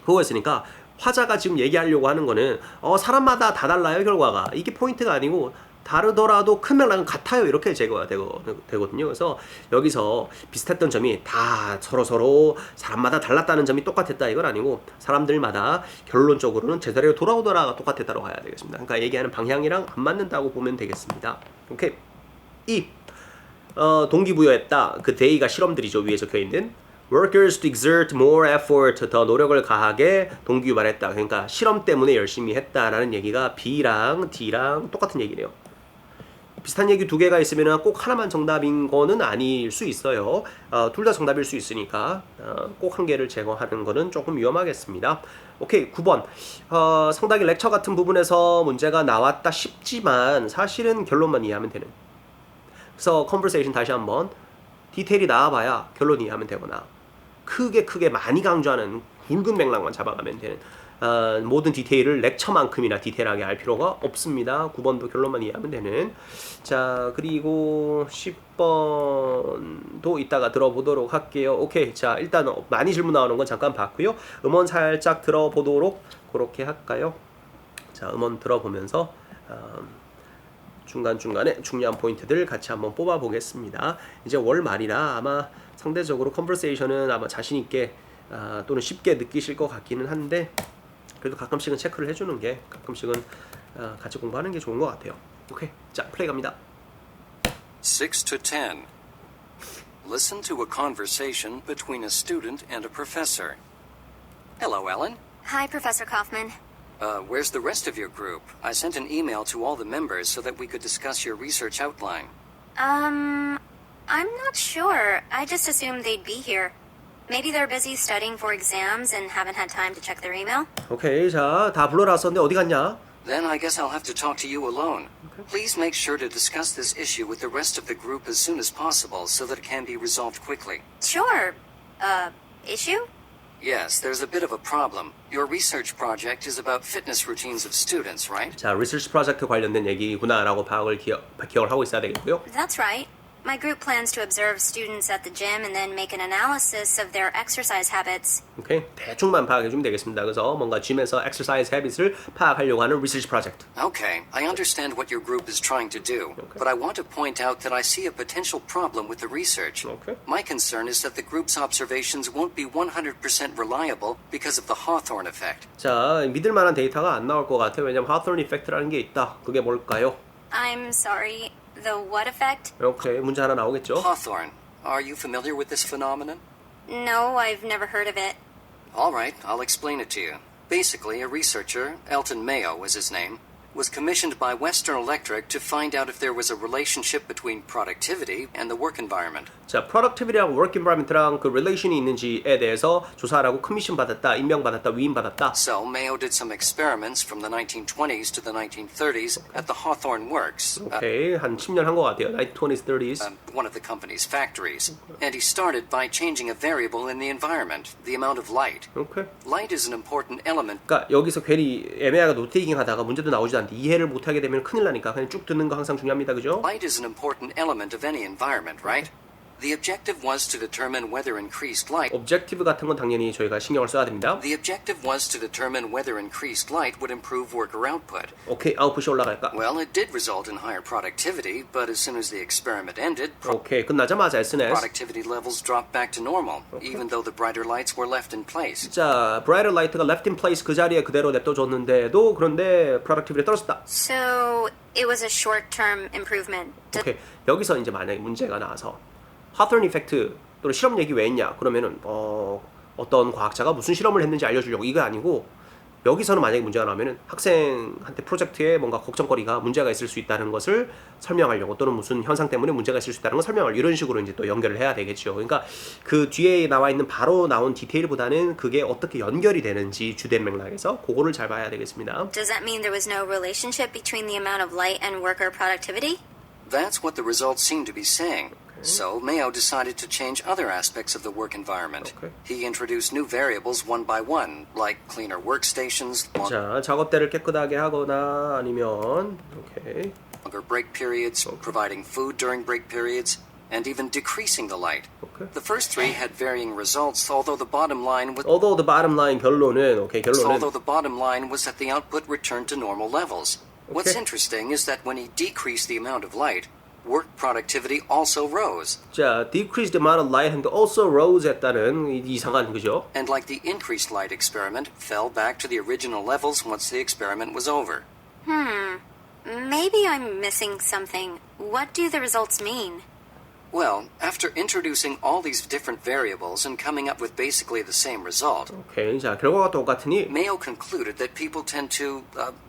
그거였으니까 화자가 지금 얘기하려고 하는 거는 사람마다 다 달라요. 결과가 이게 포인트가 아니고 다르더라도 큰 맥락은 같아요. 이렇게 제거가 되거든요. 그래서 여기서 비슷했던 점이 다 서로 사람마다 달랐다는 점이 똑같았다 이건 아니고 사람들마다 결론적으로는 제자리로 돌아오더라가 똑같았다고 봐야 되겠습니다. 그러니까 얘기하는 방향이랑 안 맞는다고 보면 되겠습니다. 오케이. 이 동기부여했다. 그 데이가 실험들이죠. 위에 적혀있는 workers to exert more effort 더 노력을 가하게 동기유발했다. 그러니까 실험 때문에 열심히 했다라는 얘기가 B랑 D랑 똑같은 얘기네요. 비슷한 얘기 두 개가 있으면 꼭 하나만 정답인 거는 아닐 수 있어요. 둘 다 정답일 수 있으니까 꼭 한 개를 제거하는 거는 조금 위험하겠습니다. 오케이. 9번 상당히 렉처 같은 부분에서 문제가 나왔다 싶지만 사실은 결론만 이해하면 되는. 그래서 conversation 다시 한번 디테일이 나와봐야 결론 이해하면 되거나 크게 많이 강조하는 굵은 맥락만 잡아가면 되는 모든 디테일을 렉처만큼이나 디테일하게 알 필요가 없습니다. 9번도 결론만 이해하면 되는. 자, 그리고 10번도 이따가 들어보도록 할게요. 오케이. 자, 일단 많이 질문 나오는 건 잠깐 봤고요. 음원 살짝 들어보도록 그렇게 할까요? 자, 음원 들어보면서 중간중간에 중요한 포인트들 같이 한번 뽑아보겠습니다. 이제 월 말이라 아마 상대적으로 컨버세이션은 아마 자신있게 또는 쉽게 느끼실 것 같기는 한데 그래도 가끔씩은 체크를 해주는 게 가끔씩은 같이 공부하는 게 좋은 것 같아요. 오케이. 자, 플레이 갑니다. 6 to 10. Listen to a conversation between a student and a professor. Hello, Ellen. Hi, Professor Kaufman. Where's the rest of your group? I sent an email to all the members so that we could discuss your research outline. I'm not sure. I just assumed they'd be here. Maybe they're busy studying for exams and haven't had time to check their email. 오케이. 자, 다 불러놨었는데 어디 갔냐? Then I guess I'll have to talk to you alone. Please make sure to discuss this issue with the rest of the group as soon as possible so that it can be resolved quickly. Sure. Issue? Yes, there's a bit of a problem. Your research project is about fitness routines of students, right? 자, 리서치 프로젝트 관련된 얘기구나라고 기억을 하고 있어야 되겠고요. That's right. My group plans to observe students at the gym and then make an analysis of their exercise habits. 오케이, 대충만 파악해 주면 되겠습니다. 그래서 뭔가 짐에서 exercise habits을 파악하려고 하는 리서치 프로젝트. Okay, I understand what your group is trying to do, but I want to point out that I see a potential problem with the research. Okay. My concern is that the group's observations won't be 100% reliable because of the Hawthorne effect. 자, 믿을 만한 데이터가 안 나올 것 같아요. 왜냐면 하토른 이펙트라는 게 있다. 그게 뭘까요? I'm sorry. The what effect? 오케이, 문제 하나 나오겠죠? Hawthorne, are you familiar with this phenomenon? No, I've never heard of it. All right, I'll explain it to you. Basically, a researcher, Elton Mayo was his name, was commissioned by Western Electric to find out if there was a relationship between productivity and the work environment. 자, productivity랑 work environment랑 그 relation이 있는지에 대해서 조사하라고 커미션 받았다, 임명받았다, 위임받았다. So Mayo did some experiments from the 1920s to the 1930s at the Hawthorne Works, 오케이, 한 10년 한 것 같아요. 1920s, 30s. one of the company's factories. And he started by changing a variable in the environment, the amount of light. 오케이. Light is an important element. 그러니까 여기서 괜히 애매하게 노테이킹 하다가 문제도 나오지 않는데 이해를 못하게 되면 큰일 나니까 그냥 쭉 듣는 거 항상 중요합니다. 그죠? Light is an important element of any environment, right? The objective was to determine whether increased light objective 같은 건 당연히 저희가 신경을 써야 됩니다. The objective was to determine whether increased light would improve worker output. 오케이, 아웃풋이 올라갈까? Well, it did result in higher productivity, but as soon as the experiment ended, 오케이, 끝나자마자 SNS. productivity levels dropped back to normal, even though the brighter lights were left in place. 자, brighter light가 left in place 그 자리에 그대로 냅둬줬는데도 그런데 productivity 떨어졌다. So it was a short-term improvement. 오케이, 여기서 이제 만약에 문제가 나와서 하토른 이펙트 또는 실험 얘기 왜 했냐? 그러면은 어떤 과학자가 무슨 실험을 했는지 알려주려고 이거 아니고 여기서는 만약에 문제가 나오면은 학생한테 프로젝트에 뭔가 걱정거리가 문제가 있을 수 있다는 것을 설명하려고 또는 무슨 현상 때문에 문제가 있을 수 있다는 걸 설명을 이런 식으로 이제 또 연결을 해야 되겠죠. 그러니까 그 뒤에 나와 있는 바로 나온 디테일보다는 그게 어떻게 연결이 되는지 주된 맥락에서 그거를 잘 봐야 되겠습니다. Does that mean there was no relationship between the amount of light and worker productivity? That's what the results seem to be saying. So Mayo decided to change other aspects of the work environment. Okay. He introduced new variables one by one, like cleaner workstations, 자, 작업대를 깨끗하게 하거나 아니면 오케이. longer break periods, providing food during break periods, and even decreasing the light. Okay. The first three had varying results, although the bottom line was Although the bottom line 결론은 although the bottom line was that the output returned to normal levels. What's interesting is that when he decreased the amount of light, work productivity also rose. 자, decrease the amount of light and also rose 했다는 이상한 그죠? And like the increased light experiment, fell back to the original levels once the experiment was over. Maybe I'm missing something. What do the results mean? Well, after introducing all these different variables and coming up with basically the same result, 오케이, 자 결과가 똑같으니 Mayo concluded that people tend to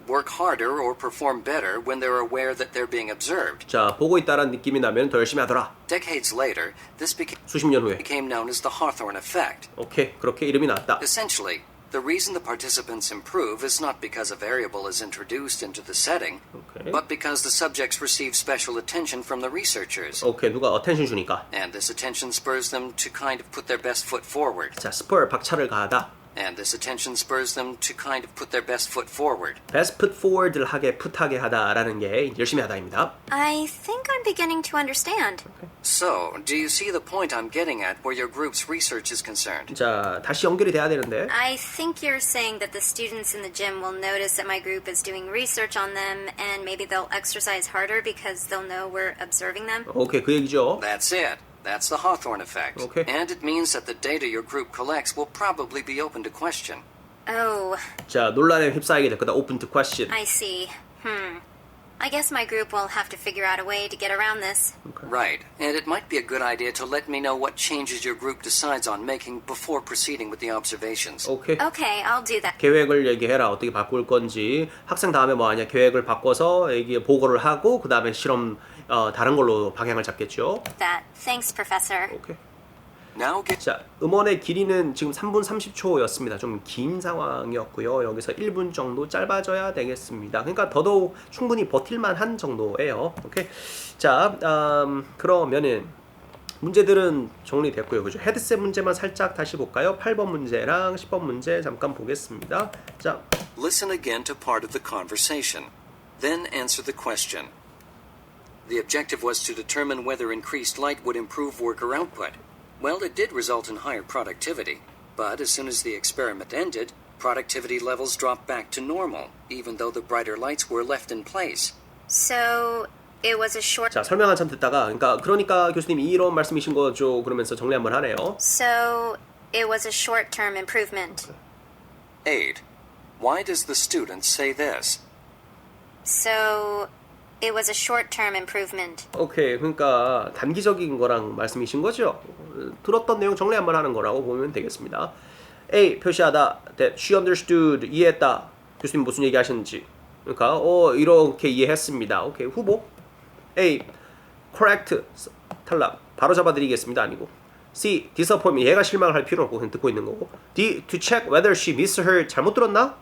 work harder or perform better when they're aware that they're being observed. 자 보고 있다는 느낌이 나면 더 열심히 하더라. Decades later, this 수십 년 후에 became known as the Hawthorne effect. 오케이 그렇게 이름이 나왔다. Essentially, the reason the participants improve is not because a variable is introduced into the setting, Okay. but because the subjects receive special attention from the researchers. 오케이 누가 attention 주니까. And this attention spurs them to kind of put their best foot forward. 자 spur 박차를 가하다. And this attention spurs them to kind of put their best foot forward. best put forward를 하게 풋하게 하다라는 게 열심히 하다입니다. I think I'm beginning to understand. So, do you see the point I'm getting at where your group's research is concerned? 자 다시 연결이 돼야 되는데. I think you're saying that the students in the gym will notice that my group is doing research on them and maybe they'll exercise harder because they'll know we're observing them? 오케이 그 얘기죠. That's it. That's the Hawthorne effect. Okay. And it means that the data your group collects will probably be open to question. Oh, 자 논란에 휩싸이게 될 거다. Open to question. I see. I guess my group will have to figure out a way to get around this. Right. And it might be a good idea to let me know what changes your group decides on making before proceeding with the observations. 오케이. Okay, I'll do that. 계획을 얘기해라. 어떻게 바꿀 건지. 학생 다음에 뭐 하냐. 계획을 바꿔서 얘기 보고를 하고 그 다음에 실험 다른 걸로 방향을 잡겠죠. That. Thanks, Professor. 오케이. Now get 자, 음원의 길이는 지금 3분 30초였습니다. 좀 긴 상황이었고요. 여기서 1분 정도 짧아져야 되겠습니다. 그러니까 더더욱 충분히 버틸만한 정도예요. 오케이. 자, 그러면은 문제들은 정리됐고요. 그죠? 헤드셋 문제만 살짝 다시 볼까요? 8번 문제랑 10번 문제 잠깐 보겠습니다. 자, listen again to part of the conversation. Then answer the question. The objective was to determine whether increased light would improve worker output. Well, it did result in higher productivity, but as soon as the experiment ended, productivity levels dropped back to normal, even though the brighter lights were left in place. So it was a short. 자, 설명 한참 듣다가 그러니까 교수님이 이런 말씀이신 거죠. 그러면서 정리 한번 하네요. So it was a short-term improvement. 8. Why does the student say this? So it was a short-term improvement. 오케이. 그러니까 단기적인 거랑 말씀이신 거죠. 들었던 내용 정리 한번 하는 거라고 보면 되겠습니다. A. 표시하다. That she understood. 이해했다. 교수님 무슨 얘기 하셨는지. 그러니까 이렇게 이해했습니다. 오케이. 후보. A. correct. 탈락. 바로 잡아드리겠습니다. 아니고. C. disappointment. 얘가 실망을 할 필요는 없고 그냥 듣고 있는 거고. D. to check whether she missed her. 잘못 들었나?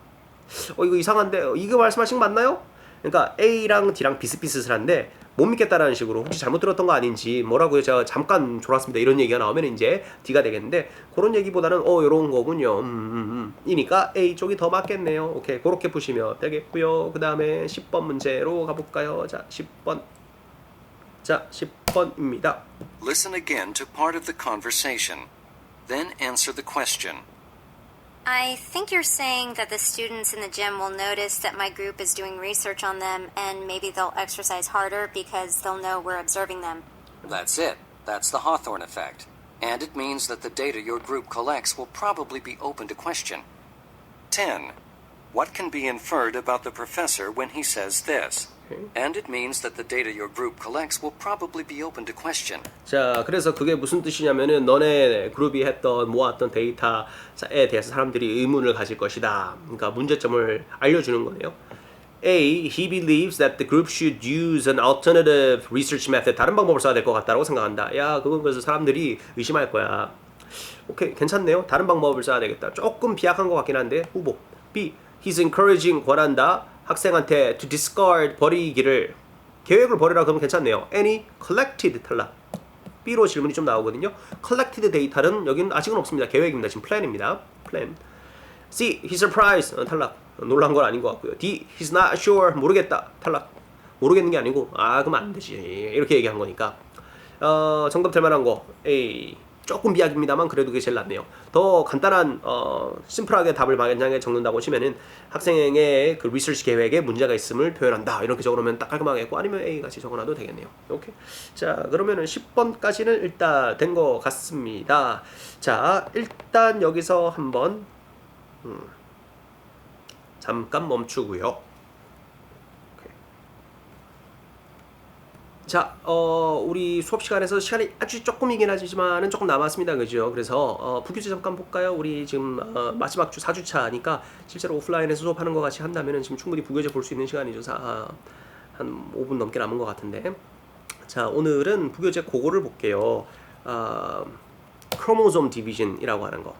이거 이상한데. 이거 말씀하신 거 맞나요? 그러니까 A랑 D랑 비슷비슷한데 못 믿겠다라는 식으로 혹시 잘못 들었던 거 아닌지 뭐라고요? 제가 잠깐 졸았습니다. 이런 얘기가 나오면 이제 D가 되겠는데 그런 얘기보다는 요런 거군요. 이니까 A 쪽이 더 맞겠네요. 오케이. 그렇게 보시면 되겠고요. 그 다음에 10번 문제로 가볼까요? 자, 10번. 자, 10번입니다. Listen again to part of the conversation. Then answer the question. I think you're saying that the students in the gym will notice that my group is doing research on them and maybe they'll exercise harder because they'll know we're observing them. That's it. That's the Hawthorne effect. And it means that the data your group collects will probably be open to question. 10. What can be inferred about the professor when he says this? And it means that the data your group collects will probably be open to question. 자, 그래서 그게 무슨 뜻이냐면은 너네 그룹이 모았던 데이터에 대해서 사람들이 의문을 가질 것이다. 그러니까 문제점을 알려주는 거네요. A. He believes that the group should use an alternative research method. 다른 방법을 써야 될 것 같다고 생각한다. 야, 그건 그래서 사람들이 의심할 거야. 오케이, 괜찮네요. 다른 방법을 써야 되겠다. 조금 비약한 것 같긴 한데 후보. B. He's encouraging 권한다. 학생한테 to discard 버리기를 계획을 버리라 그러면 괜찮네요. Any collected 탈락. B로 질문이 좀 나오거든요. collected 데이터는 여기는 아직은 없습니다. 계획입니다. 지금 plan입니다. plan. C. He's surprised. 탈락. 놀란 건 아닌 것 같고요. D. He's not sure. 모르겠다. 탈락. 모르겠는 게 아니고 그럼 안 되지. 이렇게 얘기한 거니까. 정답 될 만한 거 A. 조금 비약입니다만 그래도 그게 제일 낫네요. 더 간단한 심플하게 답을 만약에 적는다고 치면은 학생의 그 리서치 계획에 문제가 있음을 표현한다. 이렇게 적으면 딱 깔끔하겠고 아니면 A 같이 적어놔도 되겠네요. 오케이. 자, 그러면은 10번까지는 일단 된 것 같습니다. 자, 일단 여기서 한번 잠깐 멈추고요. 자, 우리 수업 시간에서 시간이 아주 조금이긴 하지만은 조금 남았습니다. 그죠? 그래서, 부교재 잠깐 볼까요? 우리 지금, 마지막 주 4주차니까 실제로 오프라인에서 수업하는 것 같이 한다면은 지금 충분히 부교재 볼 수 있는 시간이죠. 한 5분 넘게 남은 것 같은데. 자, 오늘은 부교재 그거를 볼게요. 크로모솜 디비전이라고 하는 거.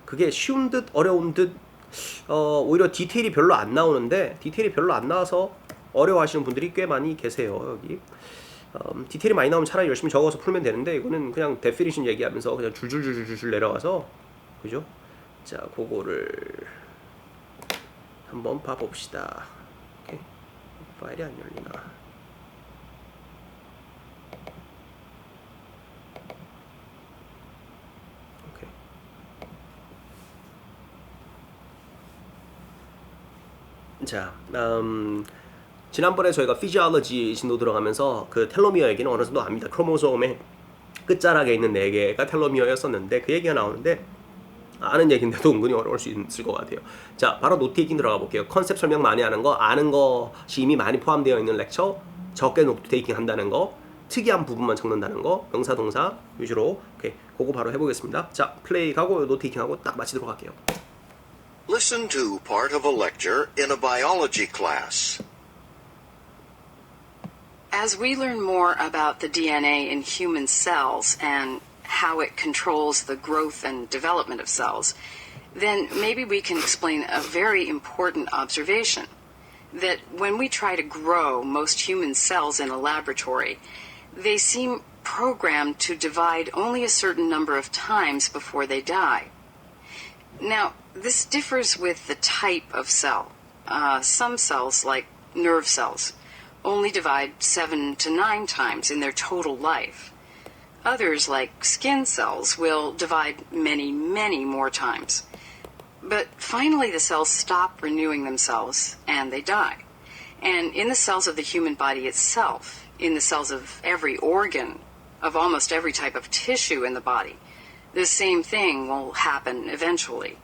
그게 쉬운 듯 어려운 듯, 오히려 디테일이 별로 안 나오는데, 디테일이 별로 안 나와서 어려워하시는 분들이 꽤 많이 계세요. 여기 디테일이 많이 나오면 차라리 열심히 적어서 풀면 되는데 이거는 그냥 데피니션 얘기하면서 그냥 줄줄줄줄 내려가서 그죠? 자, 그거를 한번 봐봅시다. 오케이. 파일이 안 열리나? 오케이. 자, 지난번에 저희가 피지올로지 진도 들어가면서 그 텔로미어 얘기는 어느 정도 압니다. 크로모솜의 끝자락에 있는 4개가 텔로미어였었는데 그 얘기가 나오는데 아는 얘기인데도 은근히 어려울 수 있을 것 같아요. 자, 바로 노트테이킹 들어가 볼게요. 컨셉 설명 많이 하는 거, 아는 것이 이미 많이 포함되어 있는 렉처, 적게 노트테이킹 한다는 거, 특이한 부분만 적는다는 거, 명사, 동사 위주로. 오케이, 그거 바로 해보겠습니다. 자, 플레이 가고 노트테이킹 하고 딱 마치도록 할게요. Listen to part of a lecture in a biology class. As we learn more about the DNA in human cells and how it controls the growth and development of cells, then maybe we can explain a very important observation. That when we try to grow most human cells in a laboratory, they seem programmed to divide only a certain number of times before they die. Now, this differs with the type of cell. Some cells, like nerve cells, only divide 7 to 9 times in their total life. Others, like skin cells, will divide many, many more times. But finally the cells stop renewing themselves and they die. And in the cells of the human body itself, in the cells of every organ, of almost every type of tissue in the body, the same thing will happen eventually.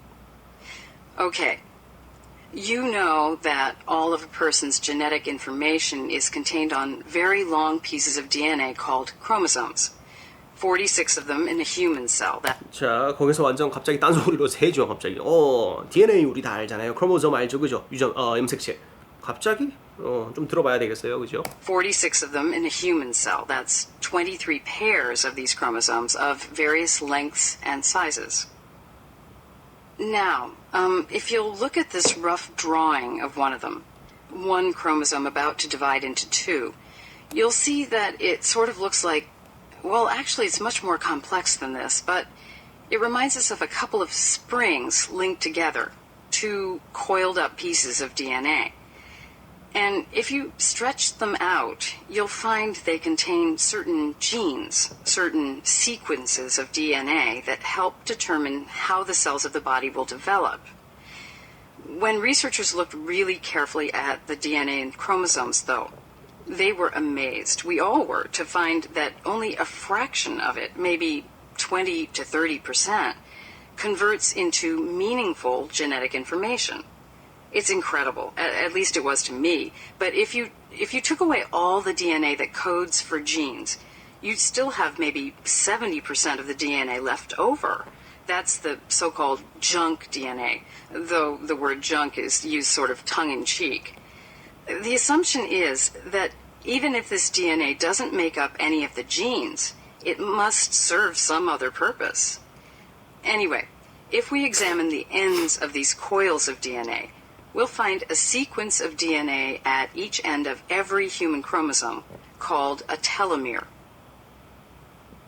Okay, you know that all of a person's genetic information is contained on very long pieces of DNA called chromosomes. 46 of them in a human cell. 자, 거기서 완전 갑자기 딴소리로 세죠, 갑자기. DNA 우리 다 알잖아요. 크로모솜 알죠, 그죠? 염색체. 갑자기? 좀 들어봐야 되겠어요, 그죠? 46 of them in a human cell. That's 23 pairs of these chromosomes of various lengths and sizes. Now, if you'll look at this rough drawing of one of them, one chromosome about to divide into 2, you'll see that it sort of looks like, well, actually it's much more complex than this, but it reminds us of a couple of springs linked together, 2 coiled up pieces of DNA. And if you stretch them out, you'll find they contain certain genes, certain sequences of DNA that help determine how the cells of the body will develop. When researchers looked really carefully at the DNA and chromosomes, though, they were amazed. We all were, to find that only a fraction of it, maybe 20 to 30%, converts into meaningful genetic information. It's incredible, at least it was to me. But if you took away all the DNA that codes for genes, you'd still have maybe 70% of the DNA left over. That's the so-called junk DNA, though the word junk is used sort of tongue-in-cheek. The assumption is that even if this DNA doesn't make up any of the genes, it must serve some other purpose. Anyway, if we examine the ends of these coils of DNA, we'll find a sequence of DNA at each end of every human chromosome called a telomere.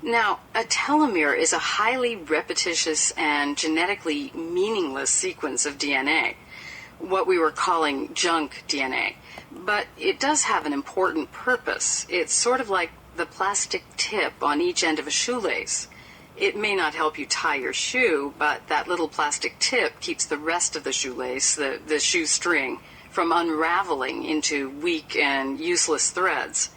Now, a telomere is a highly repetitious and genetically meaningless sequence of DNA, what we were calling junk DNA. But it does have an important purpose. It's sort of like the plastic tip on each end of a shoelace. It may not help you tie your shoe, but that little plastic tip keeps the rest of the shoelace, the shoe string, from unraveling into weak and useless threads.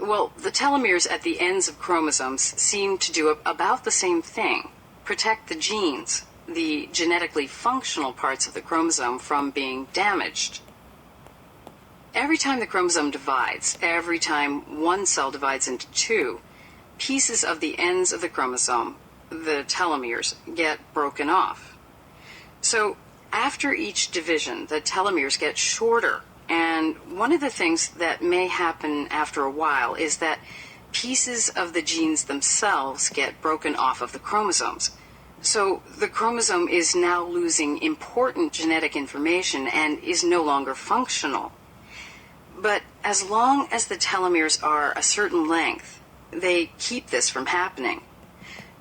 Well, the telomeres at the ends of chromosomes seem to do about the same thing, protect the genes, the genetically functional parts of the chromosome, from being damaged. Every time the chromosome divides, every time one cell divides into 2, pieces of the ends of the chromosome, the telomeres, get broken off. So after each division, the telomeres get shorter, and one of the things that may happen after a while is that pieces of the genes themselves get broken off of the chromosomes. So the chromosome is now losing important genetic information and is no longer functional. But as long as the telomeres are a certain length, they keep this from happening.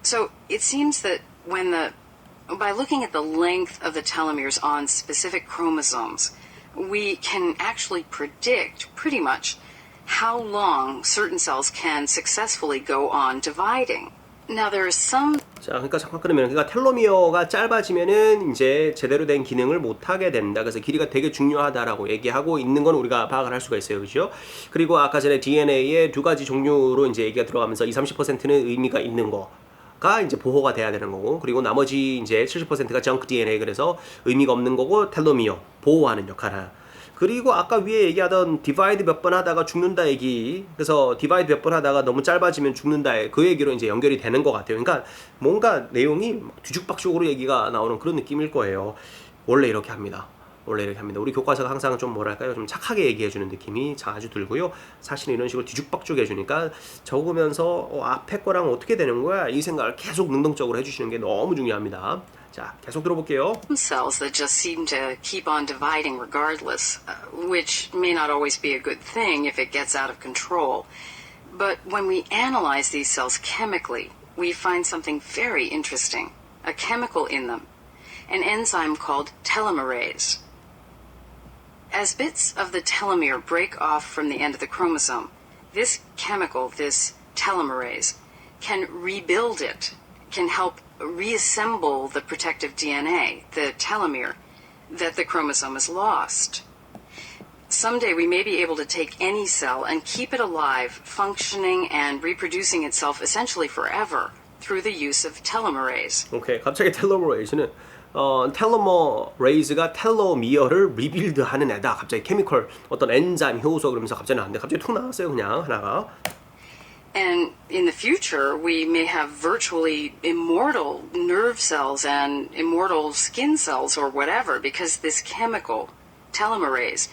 So it seems that by looking at the length of the telomeres on specific chromosomes, we can actually predict pretty much how long certain cells can successfully go on dividing. Now there are some. 자, 그러니까 잠깐 끊으면, 그러니까 텔로미어가 짧아지면은 이제 제대로 된 기능을 못 하게 된다. 그래서 길이가 되게 중요하다라고 얘기하고 있는 건 우리가 파악을 할 수가 있어요, 그렇죠? 그리고 아까 전에 DNA의 2가지 종류로 이제 얘기가 들어가면서 20-30%는 의미가 있는 거가 이제 보호가 돼야 되는 거고, 그리고 나머지 이제 70%가 junk DNA, 그래서 의미가 없는 거고 텔로미어 보호하는 역할을. 그리고 아까 위에 얘기하던 디바이드 몇 번 하다가 죽는다 얘기, 그래서 디바이드 몇 번 하다가 너무 짧아지면 죽는다, 그 얘기로 이제 연결이 되는 것 같아요. 그러니까 뭔가 내용이 뒤죽박죽으로 얘기가 나오는 그런 느낌일 거예요. 원래 이렇게 합니다. 원래 이렇게 합니다. 우리 교과서가 항상 좀 뭐랄까요, 좀 착하게 얘기해주는 느낌이 자주 들고요. 사실은 이런 식으로 뒤죽박죽 해주니까 적으면서 앞에 거랑 어떻게 되는 거야 이 생각을 계속 능동적으로 해주시는 게 너무 중요합니다. 자, 계속 들어볼게요. Cells that just seem to keep on dividing regardless, which may not always be a good thing if it gets out of control. But when we analyze these cells chemically, we find something very interesting, a chemical in them, an enzyme called telomerase. As bits of the telomere break off from the end of the chromosome, this chemical, this telomerase, can rebuild it, can help reassemble the protective DNA, the telomere, that the chromosome has lost. Someday we may be able to take any cell and keep it alive, functioning and reproducing itself essentially forever through the use of telomerase. 오케이, 갑자기 텔로머레이즈는 텔로머레이즈가 텔로미어를 리빌드하는 애다. 갑자기 케미컬 어떤 엔자임 효소 그러면서 갑자기 나왔는데 갑자기 툭 나왔어요 그냥 하나가. And in the future, we may have virtually immortal nerve cells and immortal skin cells or whatever, because this chemical, telomerase,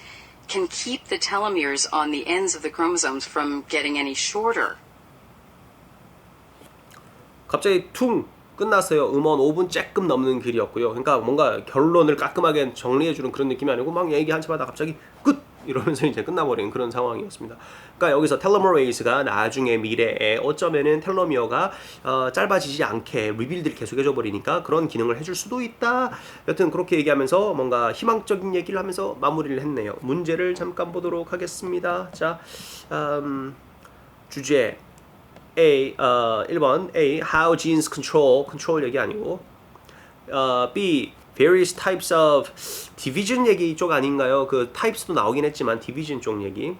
can keep the telomeres on the ends of the chromosomes from getting any shorter. 갑자기 퉁 끝났어요. 음원 5분 조금 넘는 길이었고요. 그러니까 뭔가 결론을 깔끔하게 정리해주는 그런 느낌이 아니고 막 얘기 한참 하다 갑자기 끝! 이러면서 이제 끝나버리는 그런 상황이었습니다. 그러니까 여기서 텔로머레이즈가 나중에 미래에 어쩌면은 텔로미어가 짧아지지 않게 리빌드를 계속 해줘 버리니까 그런 기능을 해줄 수도 있다. 여튼 그렇게 얘기하면서 뭔가 희망적인 얘기를 하면서 마무리를 했네요. 문제를 잠깐 보도록 하겠습니다. 자, 주제 A, 1번 A, how genes control 얘기 아니고 B, various types of division 얘기 쪽 아닌가요? 그 types도 나오긴 했지만 division 쪽 얘기.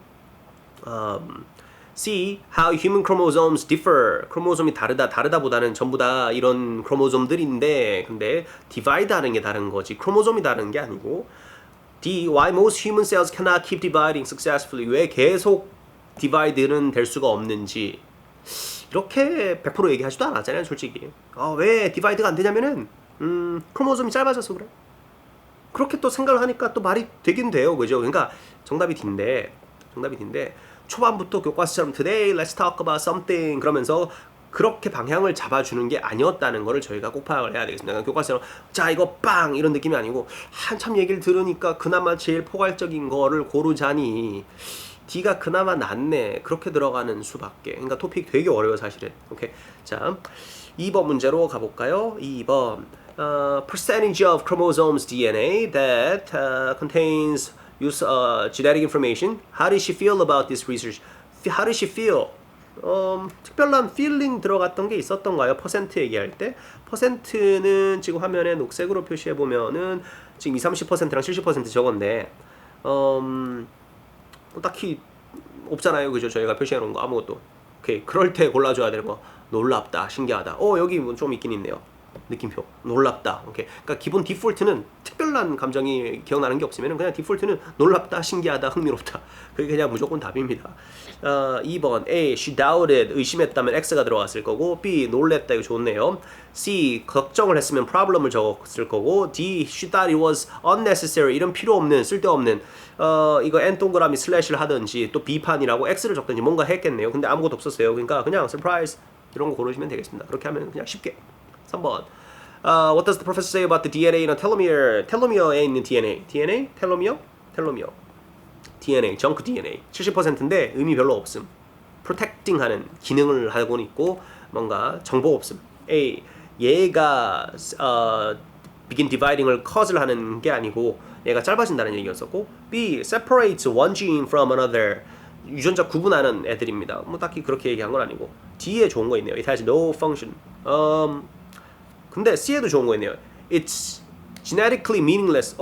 C, how human chromosomes differ. 크로모솜이 다르다보다는 전부 다 이런 크로모솜들인데 근데 divide 하는 게 다른 거지 크로모솜이 다른 게 아니고. D, why most human cells cannot keep dividing successfully. 왜 계속 divide는 될 수가 없는지. 이렇게 100% 얘기하지도 않았잖아요 솔직히. 왜 디바이드가 안 되냐면은 크로모솜이 짧아져서 그래. 그렇게 또 생각을 하니까 또 말이 되긴 돼요 그죠. 그러니까 정답이 D인데 초반부터 교과서처럼 today let's talk about something 그러면서 그렇게 방향을 잡아주는 게 아니었다는 거를 저희가 꼭 파악을 해야 되겠습니다. 그러니까 교과서처럼 자 이거 빵 이런 느낌이 아니고 한참 얘기를 들으니까 그나마 제일 포괄적인 거를 고르자니 D가 그나마 낫네. 그렇게 들어가는 수밖에. 그러니까 토픽 되게 어려워요 사실은. 오케이. 자, 2번 문제로 가볼까요? 2번. Percentage of chromosomes DNA that contains genetic information. How does she feel about this research? How does she feel? 특별한 feeling 들어갔던 게 있었던가요? 퍼센트 얘기할 때. 퍼센트는 지금 화면에 녹색으로 표시해 보면은 지금 20-30%랑 70% 적었는데 딱히 없잖아요 그죠. 저희가 표시해 놓은 거 아무것도. 오케이. 그럴 때 골라줘야 되는 거 놀랍다 신기하다. 여기 좀 있긴 있네요. 느낌표 놀랍다. 오케이. 그러니까 기본 디폴트는 특별한 감정이 기억나는 게 없으면 그냥 디폴트는 놀랍다 신기하다 흥미롭다. 그게 그냥 무조건 답입니다. 2번 A, she doubted 의심했다면 X가 들어갔을 거고 B, 놀랬다 이거 좋네요. C, 걱정을 했으면 problem을 적었을 거고 D, she thought it was unnecessary 이런 필요 없는 쓸데없는 이거 N 동그라미 슬래시를 하든지 또 B판이라고 X를 적든지 뭔가 했겠네요. 근데 아무것도 없었어요. 그러니까 그냥 surprise 이런 거 고르시면 되겠습니다. 그렇게 하면 그냥 쉽게. 3번 What does the professor say about the DNA in a telomere? 텔로미어에 있는 DNA. DNA? 텔로미어? DNA, 정크 DNA 70%인데 의미 별로 없음. 프로텍팅 하는 기능을 하고는 있고 뭔가 정보 없음. A, 얘가 begin dividing을 cause를 하는 게 아니고 얘가 짧아진다는 얘기였었고 B, separates one gene from another 유전자 구분하는 애들입니다. 뭐 딱히 그렇게 얘기한 건 아니고 D에 좋은 거 있네요. It has no function. 근데 C에도 좋은 거 있네요. It's genetically meaningless.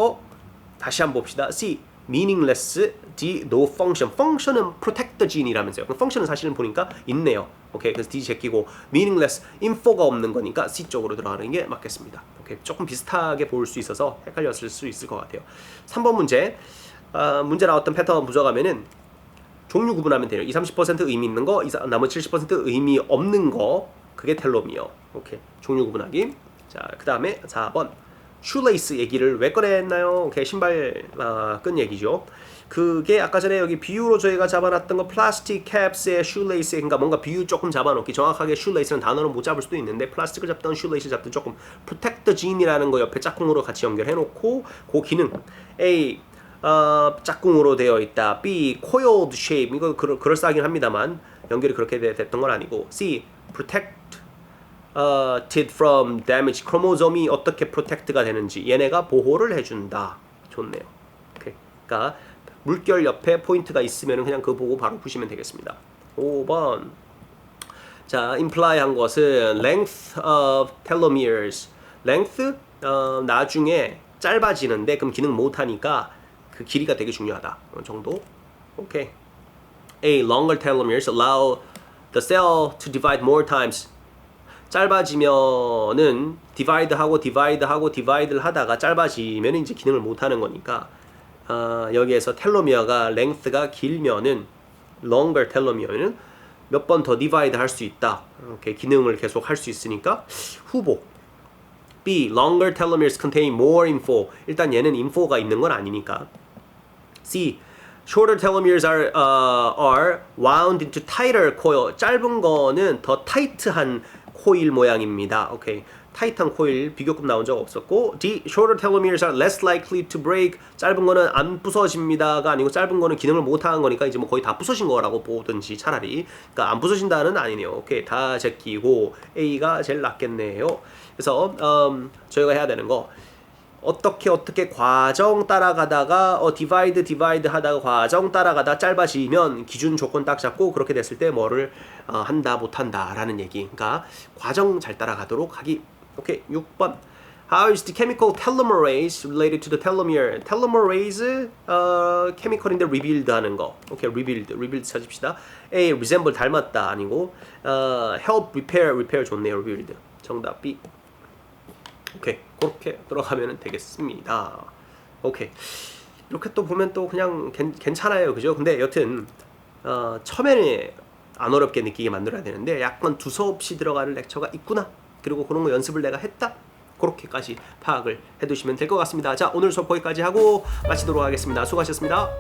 다시 한번 봅시다. C, meaningless. D, no function. function은 protect the gene이라면서요. function은 사실은 보니까 있네요. 오케이. 그래서 D 제끼고 meaningless, info가 없는 거니까 C 쪽으로 들어가는 게 맞겠습니다. 오케이. 조금 비슷하게 볼 수 있어서 헷갈렸을 수 있을 것 같아요. 3번 문제. 문제 나왔던 패턴 부정하면은 종류 구분하면 돼요. 20-30% 의미 있는 거, 나머지 70% 의미 없는 거. 그게 텔로미어. 오케이. 종류 구분하기. 자, 그 다음에 4번. shoelace 얘기를 왜 꺼냈나요? 오케이, 신발 끈 얘기죠. 그게 아까 전에 여기 비유로 저희가 잡아놨던 거 플라스틱 캡스의 shoelace, 그러니까 뭔가 비유 조금 잡아놓기. 정확하게 shoelace는 단어는 못 잡을 수도 있는데 플라스틱을 잡든 shoelace 잡든 조금 protect the gene이라는 거 옆에 짝꿍으로 같이 연결해놓고 그 기능 A 짝꿍으로 되어 있다. B coiled shape, 이거 그럴싸하긴 합니다만 연결이 그렇게 됐던 건 아니고. C protected from damage, 크로모솜이 어떻게 protect가 되는지 얘네가 보호를 해준다. 좋네요. 오케이. 그러니까 물결 옆에 포인트가 있으면 그냥 그거 보고 바로 푸시면 되겠습니다. 5번. 자, imply 한 것은 length of telomeres. length 나중에 짧아지는데 그럼 기능 못 하니까 그 길이가 되게 중요하다. 정도. 오케이. A longer telomeres allow the cell to divide more times. 짧아지면은 divide를 하다가 짧아지면 이제 기능을 못 하는 거니까 여기에서 텔로미어가 length가 길면은 longer telomere는 몇 번 더 divide 할 수 있다. 이렇게 기능을 계속 할 수 있으니까 후보. B longer telomeres contain more info. 일단 얘는 info가 있는 건 아니니까. C shorter telomeres are wound into tighter coil. 짧은 거는 더 타이트한 코일 모양입니다. 오케이. 타이트한 코일 비교급 나온 적 없었고. D shorter telomeres are less likely to break. 짧은 거는 안 부서집니다가 아니고 짧은 거는 기능을 못 하는 거니까 이제 뭐 거의 다 부서진 거라고 보든지 차라리. 그러니까 안 부서진다는 아니네요. 오케이. 다 제끼고 A가 제일 낫겠네요. 그래서 저희가 해야 되는 거 어떻게 과정 따라가다가 divide 하다가 과정 따라가다 짧아지면 기준 조건 딱 잡고 그렇게 됐을 때 뭐를 한다 못 한다 라는 얘기. 그러니까 과정 잘 따라가도록 하기. 오케이. 6번. How is the chemical telomerase related to the telomere? telomerase 케미컬인데 rebuild 하는 거. 오케이. rebuild 찾읍시다. A resemble 닮았다 아니고 help repair 좋네요. rebuild. 정답 B. 오케이. 그렇게 들어가면 되겠습니다. 오케이. 이렇게 또 보면 또 그냥 괜찮아요. 그죠? 근데 여튼 처음에는 안 어렵게 느끼게 만들어야 되는데 약간 두서없이 들어가는 렉처가 있구나. 그리고 그런 거 연습을 내가 했다. 그렇게까지 파악을 해두시면 될 것 같습니다. 자, 오늘 수업 거기까지 하고 마치도록 하겠습니다. 수고하셨습니다.